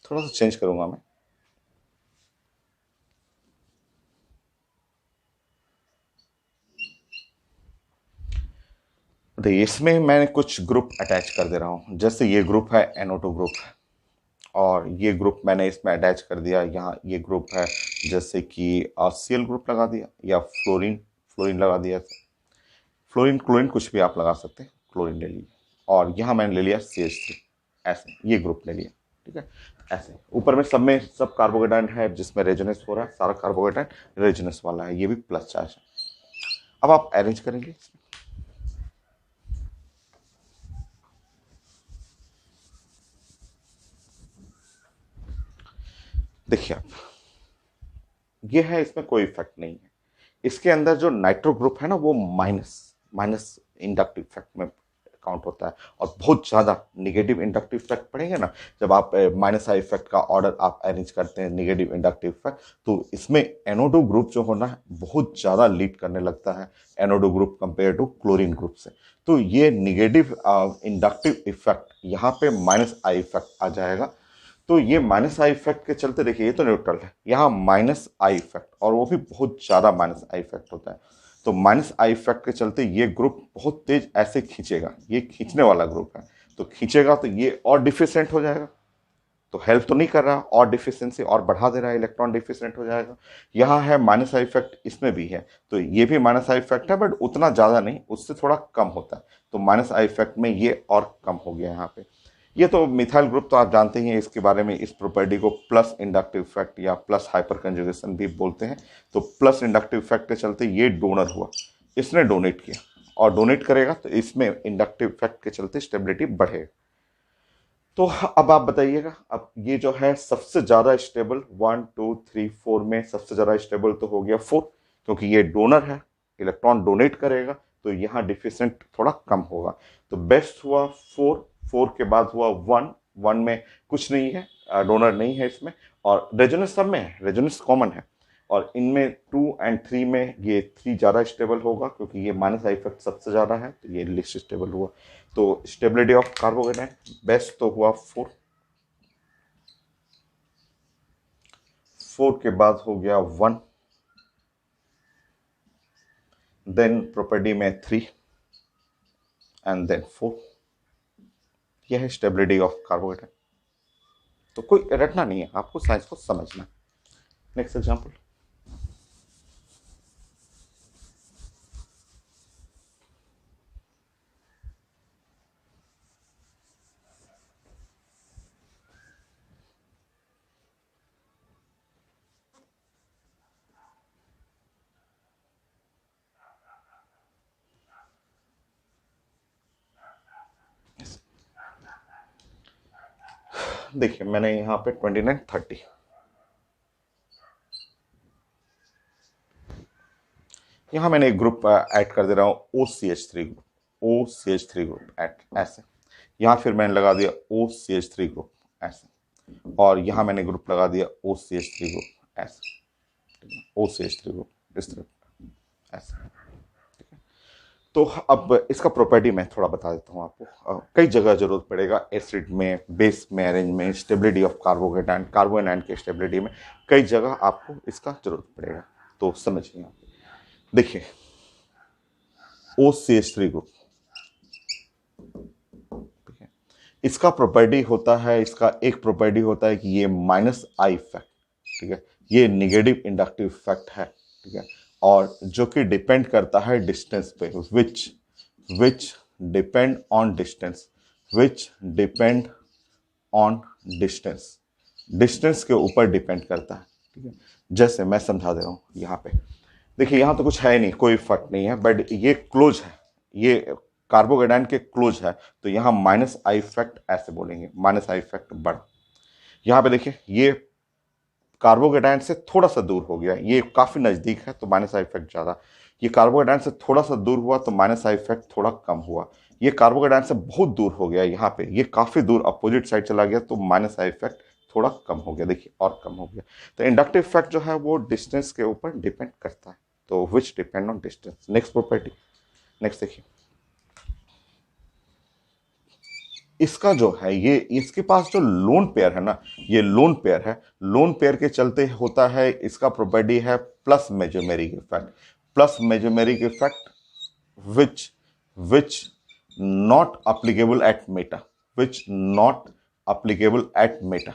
थोड़ा सा चेंज करूंगा मैं। देखिए इसमें मैं कुछ ग्रुप अटैच कर दे रहा हूँ। जैसे ये ग्रुप है NO2 ग्रुप है, और ये ग्रुप मैंने इसमें अटैच कर दिया। यहाँ ये ग्रुप है, जैसे कि Cl ग्रुप लगा दिया, या फ्लोरीन फ्लोरीन लगा दिया। फ्लोरीन क्लोरीन कुछ भी आप लगा सकते हैं, क्लोरीन ले लीजिए। और यहाँ मैंने ले लिया CH3, ऐसे ये ग्रुप ले लिया, ठीक है। ऐसे ऊपर में सब कार्बोहाइड्रेट है जिसमें रेजोनेंस हो रहा है, सारा कार्बोहाइड्रेट रेजोनेंस वाला है, ये भी प्लस चार्ज है। अब आप अरेंज करेंगे। देखिए आप, ये है, इसमें कोई इफेक्ट नहीं है। इसके अंदर जो नाइट्रो ग्रुप है ना, वो माइनस माइनस इंडक्टिव इफेक्ट में काउंट होता है, और बहुत ज़्यादा निगेटिव इंडक्टिव इफेक्ट पड़ेंगे ना, जब आप माइनस आई इफेक्ट का ऑर्डर आप अरेंज करते हैं, निगेटिव इंडक्टिव इफेक्ट, तो इसमें NO2 ग्रुप जो होना है बहुत ज़्यादा लीड करने लगता है, NO2 group compare to chlorine group से। तो ये निगेटिव इंडक्टिव इफेक्ट यहाँ पे माइनस आई इफेक्ट आ जाएगा। तो ये माइनस आई इफेक्ट के चलते देखिए, ये तो न्यूट्रल है, यहाँ माइनस आई इफेक्ट, और वो भी बहुत ज़्यादा माइनस आई इफेक्ट होता है। तो माइनस आई इफेक्ट के चलते ये ग्रुप बहुत तेज ऐसे खींचेगा, ये खींचने वाला ग्रुप है, तो खींचेगा तो ये और डिफिशिएंट हो जाएगा। तो हेल्प तो नहीं कर रहा, और डिफिशियंसी और बढ़ा दे रहा है, इलेक्ट्रॉन डिफिशिएंट हो जाएगा। यहाँ है माइनस आई इफेक्ट, इसमें भी है, तो ये भी माइनस आई इफेक्ट है, बट उतना ज़्यादा नहीं, उससे थोड़ा कम होता है, तो माइनस आई इफेक्ट में ये और कम हो गया यहाँ पे। ये तो मिथाइल ग्रुप तो आप जानते ही हैं, इसके बारे में, इस प्रॉपर्टी को प्लस इंडक्टिव इफेक्ट या प्लस हाइपर कंजुगेशन भी बोलते हैं। तो प्लस इंडक्टिव इफेक्ट के चलते ये डोनर हुआ, इसने डोनेट किया, और डोनेट करेगा तो इसमें इंडक्टिव इफेक्ट के चलते स्टेबिलिटी बढ़ेगा। तो अब आप बताइएगा, अब ये जो है सबसे ज्यादा स्टेबल 1 2 3 4 में सबसे ज्यादा स्टेबल तो हो गया 4, क्योंकि ये डोनर है, इलेक्ट्रॉन डोनेट करेगा, तो यहाँ डिफिशिएंट थोड़ा कम होगा। तो बेस्ट हुआ 4, 4 के बाद हुआ 1, 1 में कुछ नहीं है, डोनर नहीं है इसमें, और रेजोनेंस सब में है, रेजोनेंस कॉमन है, और इनमें 2 और 3 में ये 3 ज़्यादा स्टेबल होगा, क्योंकि ये माइनस आई इफेक्ट सबसे ज़्यादा है, तो ये लिस्ट स्टेबल हुआ। तो स्टेबिलिटी ऑफ कार्बोकेटाइन बेस्ट तो हुआ 4, 4 के बाद हो गया 1, देन प्रॉपर्टी में 3 एंड देन 4। यह है स्टेबिलिटी ऑफ कार्बोकेटाइन। तो कोई रटना नहीं है, आपको साइंस को समझना। नेक्स्ट एग्जांपल, देखिए मैंने यहाँ पे 29 30 यहाँ मैंने एक ग्रुप ऐड कर दे रहा हूँ, OCH3 group, OCH3 group add ऐसे। यहाँ फिर मैंने लगा दिया OCH3 ग्रुप ऐसे, और यहाँ मैंने ग्रुप लगा दिया OCH3 ग्रुप ऐसे, OCH3 ग्रुप इस तरह ऐसे, ठीक है। तो अब इसका प्रॉपर्टी मैं थोड़ा बता देता हूँ आपको। कई जगह जरूरत पड़ेगा, एसिड में, बेस में, अरेंज में, स्टेबिलिटी ऑफ कार्बोकेटाइन, कार्बोनाइन के स्टेबिलिटी में, कई जगह आपको इसका जरूरत पड़ेगा। तो समझिए आप, देखिए OCH3 ग्रुप, ठीक है, इसका प्रॉपर्टी होता है, इसका एक प्रॉपर्टी होता है कि ये माइनस आई इफेक्ट, ठीक है, ये निगेटिव इंडक्टिव इफेक्ट है, ठीक है, और जो कि डिपेंड करता है डिस्टेंस पे, विच depend on distance, which depend on distance, distance के ऊपर डिपेंड करता है, ठीक है। जैसे मैं समझा दे रहा हूँ यहाँ पे, देखिए यहाँ तो कुछ है नहीं, कोई फर्क नहीं है, बट ये क्लोज है, ये कार्बोकेटाइन के क्लोज है, तो यहाँ माइनस आई इफेक्ट ऐसे बोलेंगे, माइनस आई इफेक्ट बड़ा। यहाँ पे देखिए ये कार्बोकेटाइन से थोड़ा सा दूर हो गया, ये काफी नजदीक है, तो माइनस आई इफेक्ट ज्यादा। ये कार्बोकेटाइन से थोड़ा सा दूर हुआ, तो माइनस आई इफेक्ट थोड़ा कम हुआ। ये कार्बोकेटाइन से बहुत दूर हो गया, यहाँ पे ये काफी दूर अपोजिट साइड चला गया, तो माइनस आई इफेक्ट थोड़ा कम हो गया, देखिए और कम हो गया। तो इंडक्टिव इफेक्ट जो है वो डिस्टेंस के ऊपर डिपेंड करता है, तो विच depend on distance. Next property, next देखिए, इसका जो है, ये इसके पास जो लोन पेयर है ना, ये लोन पेयर है, लोन पेयर के चलते होता है, इसका प्रॉपर्टी है plus mesomeric effect, plus mesomeric effect which which not applicable at meta, which not applicable at meta,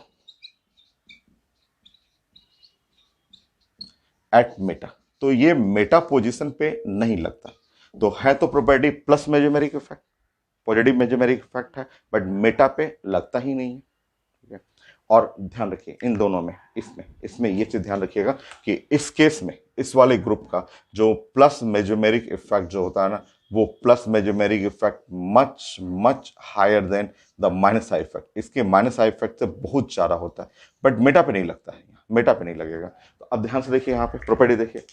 at meta, तो ये मेटा पोजीशन पे नहीं लगता। तो है तो property plus mesomeric effect, positive mesomeric effect है, बट मेटा पे लगता ही नहीं है, ठीक है। और ध्यान रखिए इन दोनों में, इसमें इसमें ये चीज ध्यान रखिएगा कि इस केस में, इस वाले ग्रुप का जो प्लस मेजोमेरिक इफेक्ट जो होता है ना, वो plus mesomeric effect much much higher than the minus I effect, इसके माइनस आई इफेक्ट से बहुत ज्यादा होता है, बट मेटा पे नहीं लगता है, मेटा पे नहीं लगेगा। तो अब ध्यान से देखिए, यहाँ पे प्रॉपर्टी देखिए,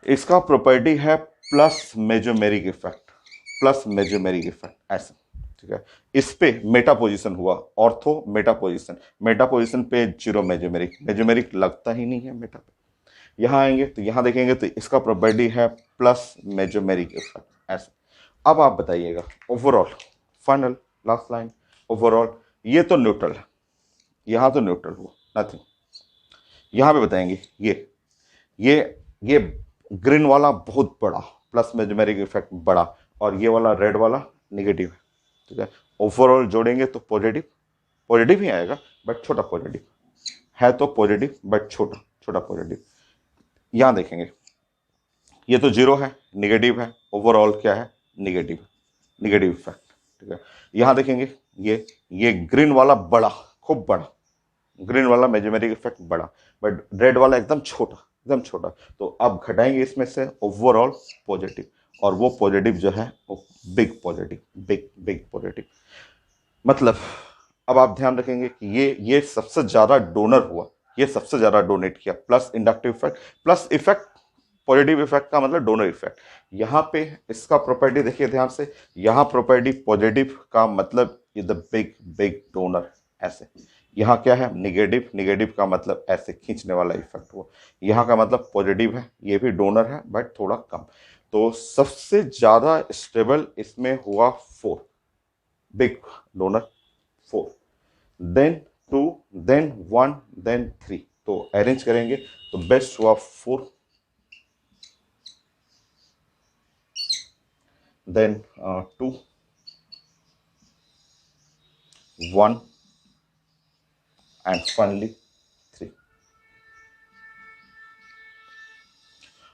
इसका प्रॉपर्टी है plus mesomeric effect, plus mesomeric effect ऐसे, ठीक है। इस पे मेटा पोजीशन हुआ, ortho Meta position, Meta position पे जीरो मेजोमेरिक, मेजोमेरिक लगता ही नहीं है मेटा पे। यहां आएंगे तो यहां देखेंगे तो इसका प्रॉपर्टी है प्लस मेजोमेरिक इफेक्ट ऐसे। अब आप बताइएगा overall, final last line, overall ये तो न्यूट्रल है, यहां तो न्यूट्रल हुआ, नथिंग। यहां पे बताएंगे ये ग्रीन वाला बहुत बड़ा प्लस मेजोमेरिक इफेक्ट बड़ा, और ये वाला रेड वाला नेगेटिव है, ठीक है। ओवरऑल जोड़ेंगे तो पॉजिटिव, पॉजिटिव ही आएगा बट छोटा पॉजिटिव है, तो पॉजिटिव बट छोटा छोटा पॉजिटिव। यहां देखेंगे ये तो जीरो है, निगेटिव है, ओवरऑल क्या है, निगेटिव, निगेटिव इफेक्ट, ठीक है। यहां देखेंगे ये ग्रीन वाला बड़ा, खूब बड़ा, ग्रीन वाला मेजोमेरिक इफेक्ट बड़ा, बट रेड वाला एकदम छोटा, एकदम छोटा। तो अब घटाएंगे इसमें से ओवरऑल पॉजिटिव, और वो पॉजिटिव जो है वो big positive, big big positive. मतलब अब आप ध्यान रखेंगे कि ये सबसे ज्यादा डोनर हुआ, ये सबसे ज्यादा डोनेट किया, plus inductive effect, plus effect, positive effect का मतलब डोनर इफेक्ट। यहाँ पे इसका प्रॉपर्टी देखिए ध्यान से, यहाँ प्रॉपर्टी पॉजिटिव का मतलब ये द बिग बिग डोनर, ऐसे। यहाँ क्या है, निगेटिव, निगेटिव का मतलब ऐसे खींचने वाला इफेक्ट हुआ। यहाँ का मतलब पॉजिटिव है, ये भी डोनर है बट थोड़ा कम। तो सबसे ज्यादा स्टेबल इसमें हुआ 4, big donor 4, then 2, then 1, then 3। तो अरेंज करेंगे तो बेस्ट हुआ 4, देन 2, 1 एंड फाइनली 3।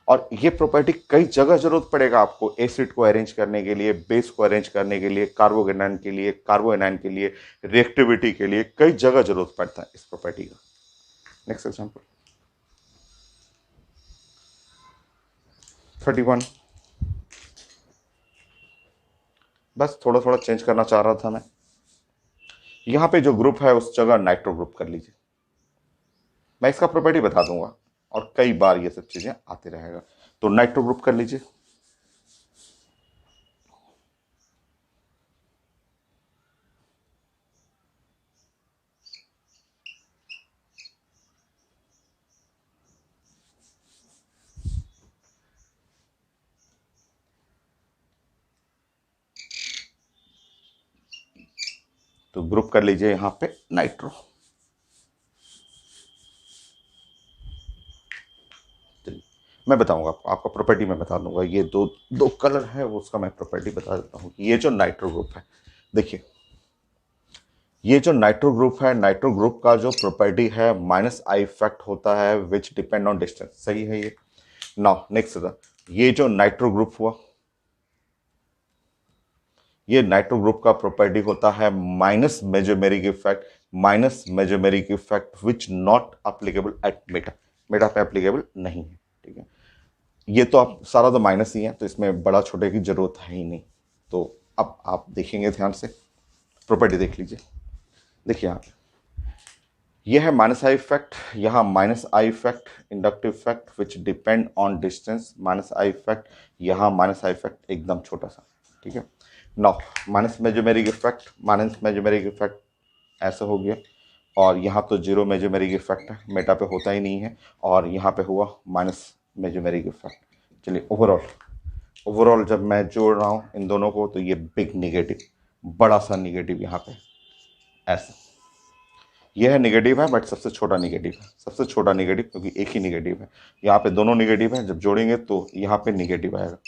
और ये प्रॉपर्टी कई जगह जरूरत पड़ेगा आपको, एसिड को अरेंज करने के लिए, बेस को अरेंज करने के लिए, कार्बोगेनाइन के लिए, कार्बोएनाइन के लिए, रिएक्टिविटी के लिए, कई जगह जरूरत पड़ता है इस प्रॉपर्टी का। Next example 31। बस थोड़ा थोड़ा चेंज करना चाह रहा था मैं। यहां पे जो ग्रुप है उस जगह नाइट्रो ग्रुप कर लीजिए, मैं इसका प्रॉपर्टी बता दूंगा और कई बार ये सब चीजें आते रहेगा। तो नाइट्रो ग्रुप कर लीजिए, तो ग्रुप कर लीजिए यहां पे नाइट्रो। मैं बताऊंगा आपको, आपका प्रॉपर्टी मैं बता दूंगा। ये दो दो कलर है वो, उसका मैं प्रॉपर्टी बता देता हूँ। ये जो नाइट्रो ग्रुप है, देखिए ये जो नाइट्रो ग्रुप है, नाइट्रो ग्रुप का जो प्रॉपर्टी है माइनस आई इफेक्ट होता है विच डिपेंड ऑन डिस्टेंस, सही है ये। नाउ नेक्स्ट, ये जो नाइट्रो ग्रुप हुआ, ये नाइट्रो ग्रुप का प्रॉपर्टी होता है minus mesomeric effect, minus mesomeric effect which not applicable at meta, meta पे अप्लीकेबल नहीं है, ठीक है। ये तो आप सारा तो माइनस ही है, तो इसमें बड़ा छोटे की जरूरत है ही नहीं। तो अब आप देखेंगे ध्यान से, प्रॉपर्टी देख लीजिए, देखिए यहाँ ये है माइनस आई इफेक्ट, यहाँ minus I effect, inductive effect which depend on distance, minus I effect, यहाँ माइनस आई इफेक्ट एकदम छोटा सा, ठीक है। Now minus mesomeric effect, minus mesomeric effect ऐसा हो गया, और यहाँ तो जीरो मेजोमेरिक इफेक्ट है, मेटा पे होता ही नहीं है, और यहाँ पे हुआ माइनस मेजोमेरिक इफेक्ट। चलिए ओवरऑल, ओवरऑल जब मैं जोड़ रहा हूँ इन दोनों को तो ये बिग निगेटिव, बड़ा सा निगेटिव यहाँ पे ऐसा, यह है निगेटिव है बट सबसे छोटा निगेटिव है, सबसे छोटा निगेटिव, क्योंकि एक ही निगेटिव है। यहाँ पे दोनों निगेटिव है, जब जोड़ेंगे तो यहाँ पे निगेटिव आएगा।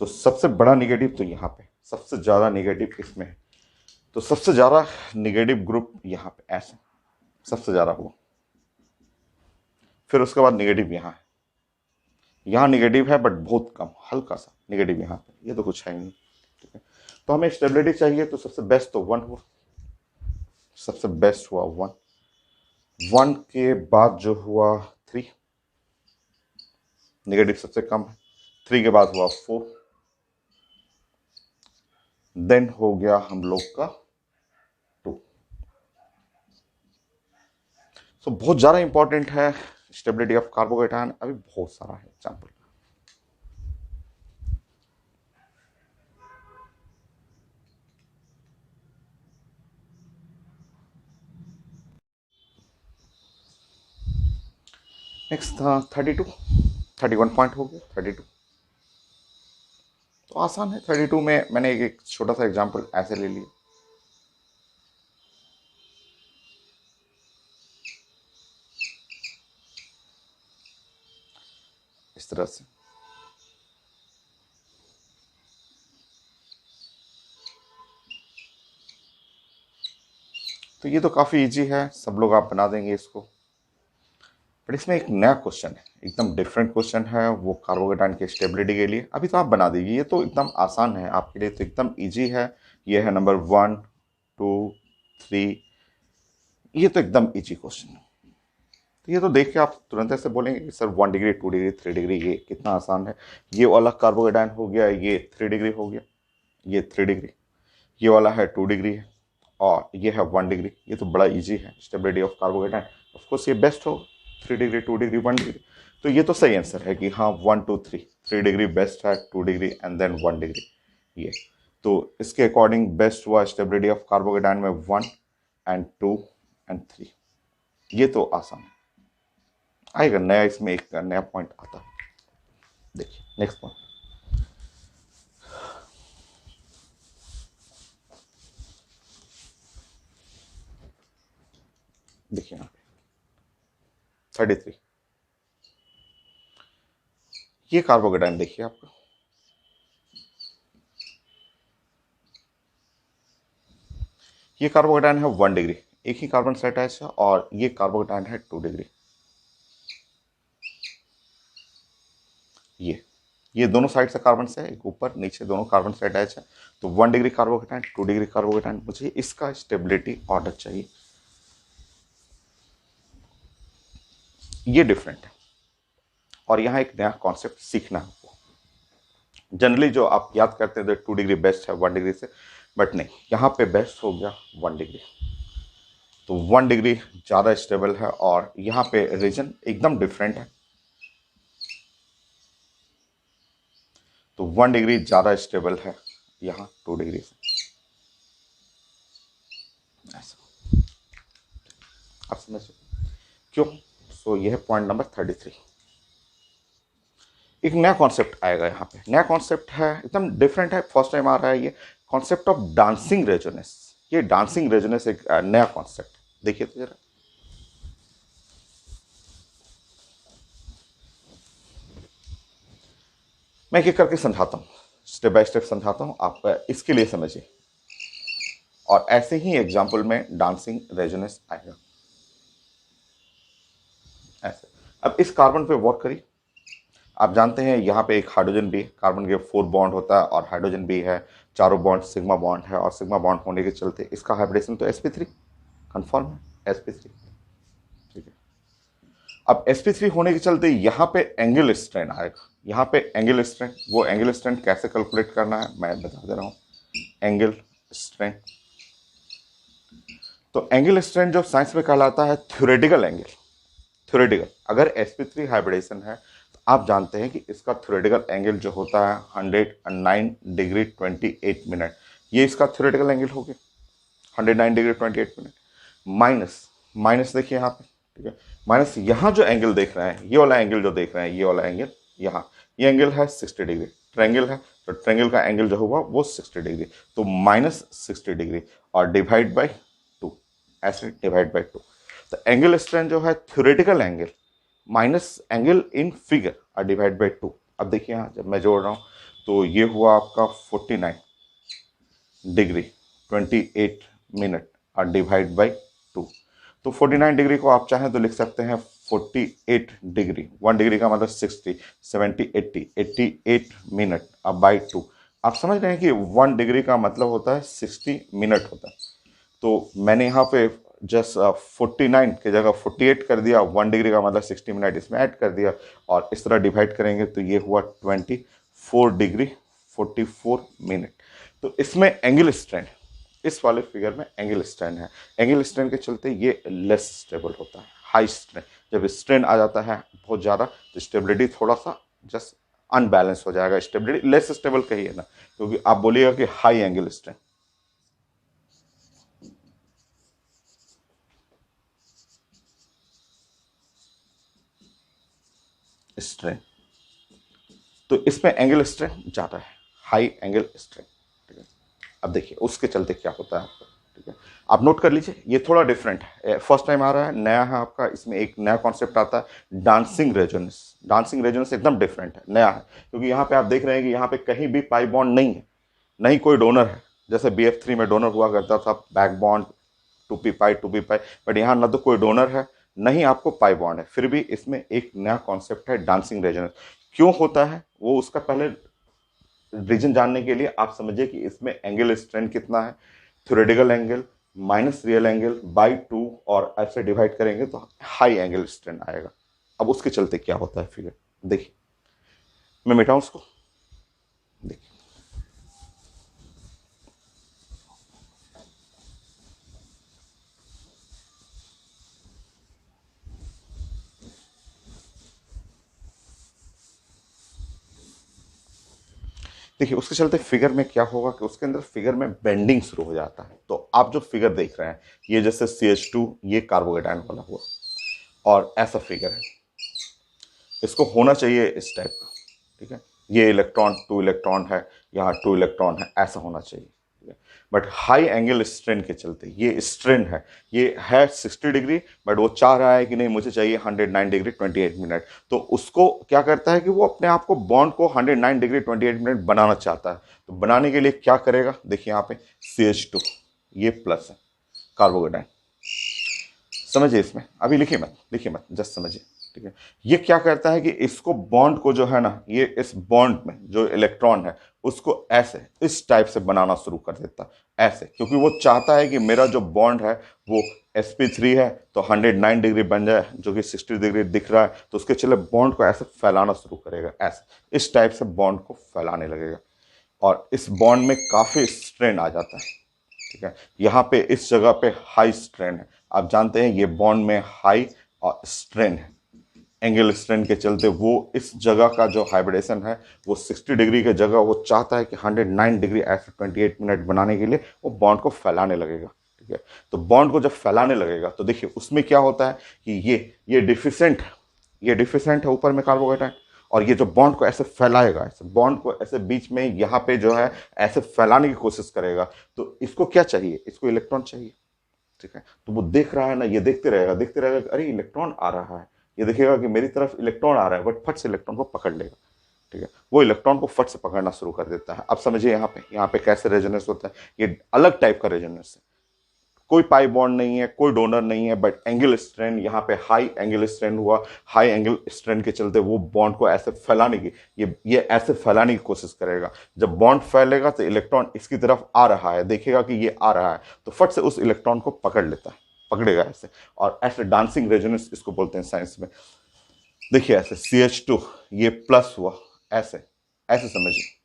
तो सबसे बड़ा निगेटिव तो यहाँ पे, सबसे ज़्यादा निगेटिव इसमें है, तो सबसे ज़्यादा निगेटिव ग्रुप यहाँ पे ऐसे सबसे ज़्यादा हुआ। फिर उसके बाद निगेटिव यहाँ है, यहाँ निगेटिव है बट बहुत कम, हल्का सा निगेटिव यहाँ पे, ये तो कुछ है ही नहीं, ठीक है। तो हमें स्टेबिलिटी चाहिए, तो सबसे बेस्ट तो 1 हुआ, सबसे बेस्ट हुआ 1, 1 के बाद जो हुआ 3, निगेटिव सबसे कम है, 3 के बाद हुआ 4, देन हो गया हम लोग का 2। सो बहुत ज़्यादा इंपॉर्टेंट है स्टेबिलिटी ऑफ कार्बोकेटायन, अभी बहुत सारा है एग्जाम्पल। नेक्स्ट था 32, 31 पॉइंट हो गया 32। तो आसान है, 32 में मैंने एक छोटा सा एग्जाम्पल ऐसे ले लिया, इस तरह से। तो ये तो काफ़ी इजी है, सब लोग आप बना देंगे इसको। बट इसमें एक नया क्वेश्चन है, एकदम डिफरेंट क्वेश्चन है, वो कार्बोकेटाइन की स्टेबिलिटी के लिए। अभी तो आप बना दीजिए, ये तो एकदम आसान है आपके लिए, तो एकदम इजी है। ये है नंबर 1 2 3, ये तो एकदम इजी क्वेश्चन है। तो ये तो देख के आप तुरंत ऐसे बोलेंगे कि सर 1 डिग्री 2 डिग्री 3 डिग्री, ये कितना आसान है। ये वाला कार्बोकेटाइन हो गया, ये 3 डिग्री हो गया, ये 3 डिग्री, ये वाला है 2 डिग्री है, और ये है 1 डिग्री। ये तो बड़ा इजी है, स्टेबिलिटी ऑफ कार्बोकेटाइन। ऑफकोर्स ये बेस्ट हो, 3 डिग्री 2 डिग्री 1 डिग्री। तो ये तो सही आंसर है कि हाँ 1 2 3, 3 डिग्री बेस्ट है, 2 डिग्री एंड देन 1 डिग्री। ये तो इसके अकॉर्डिंग बेस्ट हुआ स्टेबिलिटी ऑफ कार्बोकेटाइन में 1 एंड 2 एंड 3। ये तो आसान है, आएगा नया, इसमें एक नया पॉइंट आता है। देखिए नेक्स्ट पॉइंट, देखिए यहाँ पे 33, ये कार्बोकेटाइन देखिए आपका, ये कार्बोकेटाइन है 1 डिग्री, एक ही कार्बन से अटैच है, और ये कार्बोकेटाइन है 2 डिग्री। ये दोनों साइड से कार्बन से, एक ऊपर नीचे दोनों कार्बन से अटैच है। तो 1 डिग्री कार्बोकेटाइन, 2 डिग्री कार्बोकेटाइन, मुझे इसका स्टेबिलिटी ऑर्डर चाहिए। ये डिफरेंट है, और यहाँ एक नया कॉन्सेप्ट सीखना है आपको। जनरली जो आप याद करते थे 2 डिग्री बेस्ट है 1 डिग्री से, बट नहीं, यहाँ पे बेस्ट हो गया 1 डिग्री। तो 1 डिग्री ज़्यादा स्टेबल है, और यहाँ पे रीजन एकदम डिफरेंट है। तो 1 डिग्री ज़्यादा स्टेबल है यहाँ 2 डिग्री से, ऐसा आप समझ क्यों। सो यह है पॉइंट नंबर 33। एक नया कॉन्सेप्ट आएगा यहाँ पे, नया कॉन्सेप्ट है, एकदम डिफरेंट है, फर्स्ट टाइम आ रहा है ये कॉन्सेप्ट ऑफ डांसिंग रेजोनेंस। ये डांसिंग रेजोनेंस एक नया कॉन्सेप्ट, देखिए तो जरा। मैं एक करके समझाता हूँ, स्टेप बाय स्टेप समझाता हूँ, आप इसके लिए समझिए, और ऐसे ही एग्जाम्पल में डांसिंग रेजोनेंस आएगा ऐसे। अब इस कार्बन पे वर्क करिए। आप जानते हैं यहाँ पे एक हाइड्रोजन भी है, कार्बन के 4 बॉन्ड होता है, और हाइड्रोजन भी है, चारों बॉन्ड सिग्मा बॉन्ड है, और सिग्मा बॉन्ड होने के चलते इसका हाइब्रिडेशन तो sp3 कंफर्म है, sp3। ठीक है, अब sp3 होने के चलते यहाँ पे एंगल स्ट्रेन आएगा, यहाँ पे एंगल स्ट्रेन। वो एंगल स्ट्रेन कैसे कैलकुलेट करना है मैं बता दे रहा हूँ। एंगल स्ट्रेन, तो एंगल स्ट्रेन जो साइंस में कहलाता है थ्योरेटिकल एंगल। थ्योरेटिकल, अगर sp3 हाइब्रिडेशन है तो आप जानते हैं कि इसका थ्योरेटिकल एंगल जो होता है 109 डिग्री 28 मिनट, ये इसका थ्योरेटिकल एंगल हो गया 109 डिग्री 28 मिनट। माइनस, माइनस देखिए यहाँ पे, ठीक है, माइनस यहाँ जो एंगल देख रहे हैं, ये वाला एंगल जो देख रहे हैं, ये वाला एंगल यहाँ, ये एंगल है 60 डिग्री, ट्रायंगल है, तो ट्रायंगल का एंगल जो होगा वो 60 डिग्री, तो माइनस 60 डिग्री, और डिवाइड बाई 2, ऐसे डिवाइड बाई 2। तो एंगल स्ट्रेन जो है theoretical angle minus angle in figure और डिवाइड बाई 2। अब देखिए यहाँ जब मैं जोड़ रहा हूँ तो ये हुआ आपका 49 डिग्री 28 मिनट और डिवाइड बाई 2। तो 49 डिग्री को आप चाहें तो लिख सकते हैं 48 डिग्री, 1 डिग्री का मतलब 60, 70, 80, 88 मिनट अब बाई 2। आप समझ रहे हैं कि 1 डिग्री का मतलब होता है 60 मिनट होता है। तो मैंने यहाँ पे जस्ट 49 की जगह 48 कर दिया, 1 डिग्री का मतलब 60 मिनट इसमें ऐड कर दिया, और इस तरह डिवाइड करेंगे तो ये हुआ 24 डिग्री 44 मिनट। तो इसमें एंगल स्ट्रेन, इस वाले फिगर में एंगल स्ट्रेन है। एंगल स्ट्रेन के चलते ये लेस स्टेबल होता है, हाई स्ट्रेन। जब स्ट्रेन आ जाता है बहुत ज़्यादा तो स्टेबिलिटी थोड़ा सा जस्ट अनबैलेंस हो जाएगा, स्टेबिलिटी लेस स्टेबल कहिए ना, क्योंकि आप बोलिएगा कि हाई एंगल स्ट्रेन। स्ट्रेन, तो इसमें एंगल स्ट्रेन ज़्यादा है, हाई एंगल स्ट्रेन। ठीक है, अब देखिए उसके चलते क्या होता है आपका। ठीक है, आप नोट कर लीजिए, ये थोड़ा डिफरेंट है, फर्स्ट टाइम आ रहा है, नया है आपका, इसमें एक नया कॉन्सेप्ट आता है डांसिंग रेजोनेंस। डांसिंग रेजोनेंस एकदम डिफरेंट है, नया है, क्योंकि यहाँ पे आप देख रहे हैं कि यहाँ पे कहीं भी पाई बॉन्ड नहीं है, नहीं कोई डोनर है। जैसे BF3 में डोनर हुआ करता था back bond, two p pi, but यहाँ ना तो कोई डोनर है, नहीं आपको पाई बॉन्ड है। फिर भी इसमें एक नया कॉन्सेप्ट है डांसिंग रेजोनेंस। क्यों होता है वो उसका पहले रीजन जानने के लिए आप समझिए कि इसमें एंगल स्ट्रेंथ कितना है। Theoretical angle minus real angle by 2 और ऐसे डिवाइड करेंगे तो हाई एंगल स्ट्रेंथ आएगा। अब उसके चलते क्या होता है फिगर देखिए, मैं मिटाऊं उसको, देखिए देखिए उसके चलते फिगर में क्या होगा कि उसके अंदर फिगर में बेंडिंग शुरू हो जाता है। तो आप जो फिगर देख रहे हैं ये जैसे CH2 ये कार्बोकेटायन वाला हुआ और ऐसा फिगर है, इसको होना चाहिए इस टाइप का, ठीक है। ये इलेक्ट्रॉन 2 इलेक्ट्रॉन है, यहाँ 2 इलेक्ट्रॉन है, ऐसा होना चाहिए, ठीक है। बट हाई एंगल स्ट्रेन के चलते ये स्ट्रेन है, ये है 60 डिग्री, बट वो चाह रहा है कि नहीं मुझे चाहिए 109 डिग्री 28 मिनट। तो उसको क्या करता है कि वो अपने आप को बॉन्ड को 109 डिग्री 28 मिनट बनाना चाहता है। तो बनाने के लिए क्या करेगा, देखिए यहाँ पे CH2 ये प्लस है कार्बोकेटाइन, समझिए इसमें, अभी लिखिए मत जस्ट समझिए, ठीक है। ये क्या करता है कि इसको बॉन्ड को जो है ना, ये इस बॉन्ड में जो इलेक्ट्रॉन है उसको ऐसे इस टाइप से बनाना शुरू कर देता है ऐसे, क्योंकि वो चाहता है कि मेरा जो बॉन्ड है वो sp3 है तो 109 डिग्री बन जाए, जो कि 60 डिग्री दिख रहा है, तो उसके चले बॉन्ड को ऐसे फैलाना शुरू करेगा, ऐसे इस टाइप से बॉन्ड को फैलाने लगेगा और इस बॉन्ड में काफी स्ट्रेन आ जाता है, ठीक है। यहाँ पे इस जगह पे हाई स्ट्रेन है, आप जानते हैं ये बॉन्ड में हाई और स्ट्रेन है, एंगल स्ट्रेन के चलते वो इस जगह का जो हाइब्रिडेशन है वो 60 डिग्री की जगह वो चाहता है कि 109 डिग्री ऐसे 28 मिनट बनाने के लिए वो बॉन्ड को फैलाने लगेगा, ठीक है। तो बॉन्ड को जब फैलाने लगेगा तो देखिए उसमें क्या होता है कि ये डिफिसेंट, ये डिफिसेंट है ऊपर में कार्बोकेटाइन, और ये जो बॉन्ड को ऐसे फैलाएगा, ऐसे बॉन्ड को ऐसे बीच में यहाँ पे जो है ऐसे फैलाने की कोशिश करेगा, तो इसको क्या चाहिए, इसको इलेक्ट्रॉन चाहिए, ठीक है। तो वो देख रहा है ना, ये देखते रहेगा कि अरे इलेक्ट्रॉन आ रहा है, ये देखेगा कि मेरी तरफ इलेक्ट्रॉन आ रहा है, बट फट से इलेक्ट्रॉन को पकड़ लेगा, ठीक है। वो इलेक्ट्रॉन को फट से पकड़ना शुरू कर देता है। अब समझिए यहाँ पे कैसे रेजोनेंस होता है, ये अलग टाइप का रेजोनेंस है, कोई पाई बॉन्ड नहीं है, कोई डोनर नहीं है, बट एंगल स्ट्रेन यहाँ पे हाई एंगल स्ट्रेन हुआ, हाई एंगल स्ट्रेन के चलते वो बॉन्ड को ऐसे फैलाने की, ये ऐसे फैलाने की कोशिश करेगा। जब बॉन्ड फैलेगा तो इलेक्ट्रॉन इसकी तरफ आ रहा है, देखेगा कि ये आ रहा है, तो फट से उस इलेक्ट्रॉन को पकड़ लेता है, पकड़ेगा ऐसे, और ऐसे डांसिंग रेजोनेंस इसको बोलते हैं साइंस में। देखिए ऐसे CH2 ये प्लस हुआ, ऐसे ऐसे समझिए,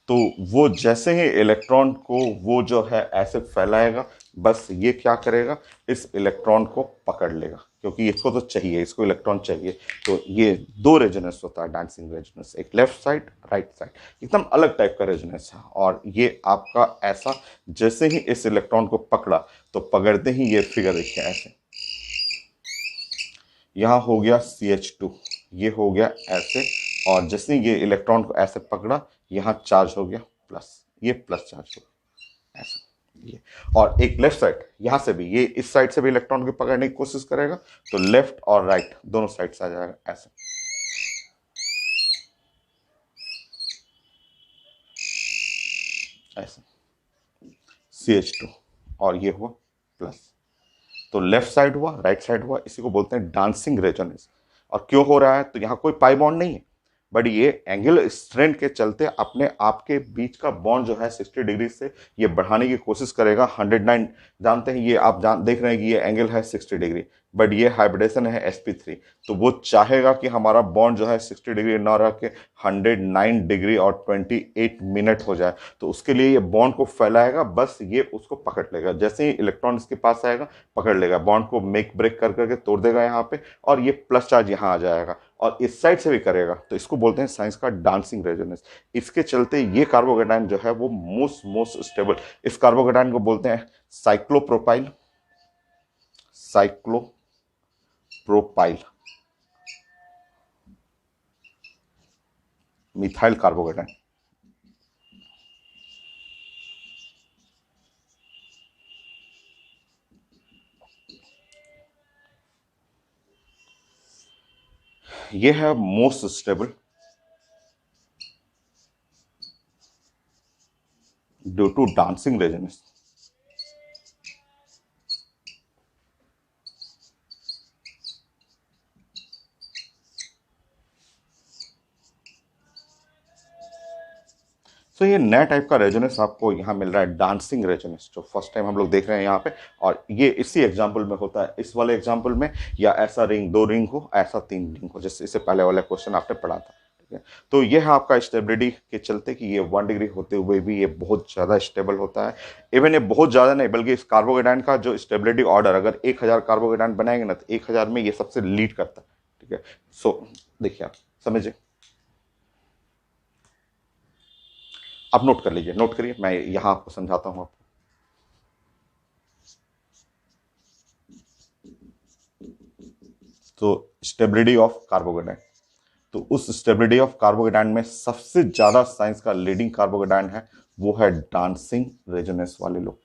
तो वो जैसे ही इलेक्ट्रॉन को वो जो है ऐसे फैलाएगा, बस ये क्या करेगा, इस इलेक्ट्रॉन को पकड़ लेगा, क्योंकि इसको तो चाहिए, इसको इलेक्ट्रॉन चाहिए। तो ये दो रेजोनेंस होता है डांसिंग रेजोनेंस, एक लेफ्ट साइड राइट साइड, एकदम अलग टाइप का रेजोनेंस है। और ये आपका ऐसा, जैसे ही इस इलेक्ट्रॉन को पकड़ा तो पकड़ते ही ये फिगर देखिए ऐसे, यहाँ हो गया CH2, ये हो गया ऐसे, और जैसे ये इलेक्ट्रॉन को ऐसे पकड़ा यहाँ चार्ज हो गया प्लस, ये प्लस चार्ज हो गया ऐसा, ये। और एक लेफ्ट साइड यहाँ से भी, ये इस साइड से भी इलेक्ट्रॉन को पकड़ने की कोशिश करेगा, तो लेफ्ट और राइट दोनों साइड से आ जाएगा ऐसे, ऐसे CH2, और ये हुआ प्लस। तो लेफ्ट साइड हुआ राइट साइड हुआ, इसी को बोलते हैं डांसिंग रेजोनेंस। और क्यों हो रहा है, तो यहाँ कोई पाई बॉन्ड नहीं है, बट ये एंगल स्ट्रेंथ के चलते अपने आप के बीच का बॉन्ड जो है 60 डिग्री से ये बढ़ाने की कोशिश करेगा 109। जानते हैं ये आप देख रहे हैं कि ये एंगल है 60 डिग्री, बट ये हाइब्रिडेशन है sp3, तो वो चाहेगा कि हमारा बॉन्ड जो है 60 डिग्री ना रह के 109 डिग्री और 28 मिनट हो जाए। तो उसके लिए ये बॉन्ड को फैलाएगा, बस ये उसको पकड़ लेगा, जैसे ही इलेक्ट्रॉन इसके पास आएगा पकड़ लेगा, बॉन्ड को मेक ब्रेक कर करके तोड़ देगा यहाँ पे, और ये प्लस चार्ज यहाँ आ जाएगा, और इस साइड से भी करेगा। तो इसको बोलते हैं साइंस का डांसिंग रेजोनेंस। इसके चलते ये कार्बोकेटाइन जो है वो मोस्ट स्टेबल, इस कार्बोकेटाइन को बोलते हैं साइक्लोप्रोपाइल, साइक्लोप्रोपाइल मिथाइल कार्बोकेटाइन। ये है most stable due to dancing resonance. तो ये नया टाइप का रेजोनेंस आपको यहाँ मिल रहा है, डांसिंग रेजोनेंस, जो फर्स्ट टाइम हम लोग देख रहे हैं यहाँ पे। और ये इसी एग्जांपल में होता है, इस वाले एग्जांपल में, या ऐसा रिंग 2 रिंग हो, ऐसा 3 रिंग हो, जैसे इससे पहले वाला क्वेश्चन आपने पढ़ा था। ठीक है, तो ये है आपका स्टेबिलिटी के चलते कि ये 1 डिग्री होते हुए भी ये बहुत ज़्यादा स्टेबल होता है। इवन ये बहुत ज़्यादा नहीं, बल्कि इस कार्बोकेटाइन का जो स्टेबिलिटी ऑर्डर, अगर 1000 कार्बोकेटाइन बनाएंगे ना, तो 1000 में ये सबसे लीड करता है। ठीक है, सो देखिए, आप समझिए, आप नोट कर लीजिए, नोट करिए, मैं यहां आपको समझाता हूं आपको। तो स्टेबिलिटी ऑफ कार्बोकेटाइन, तो उस स्टेबिलिटी ऑफ कार्बोकेटाइन में सबसे ज्यादा साइंस का लीडिंग कार्बोकेटाइन है, वो है डांसिंग रेजोनेंस वाले लोग।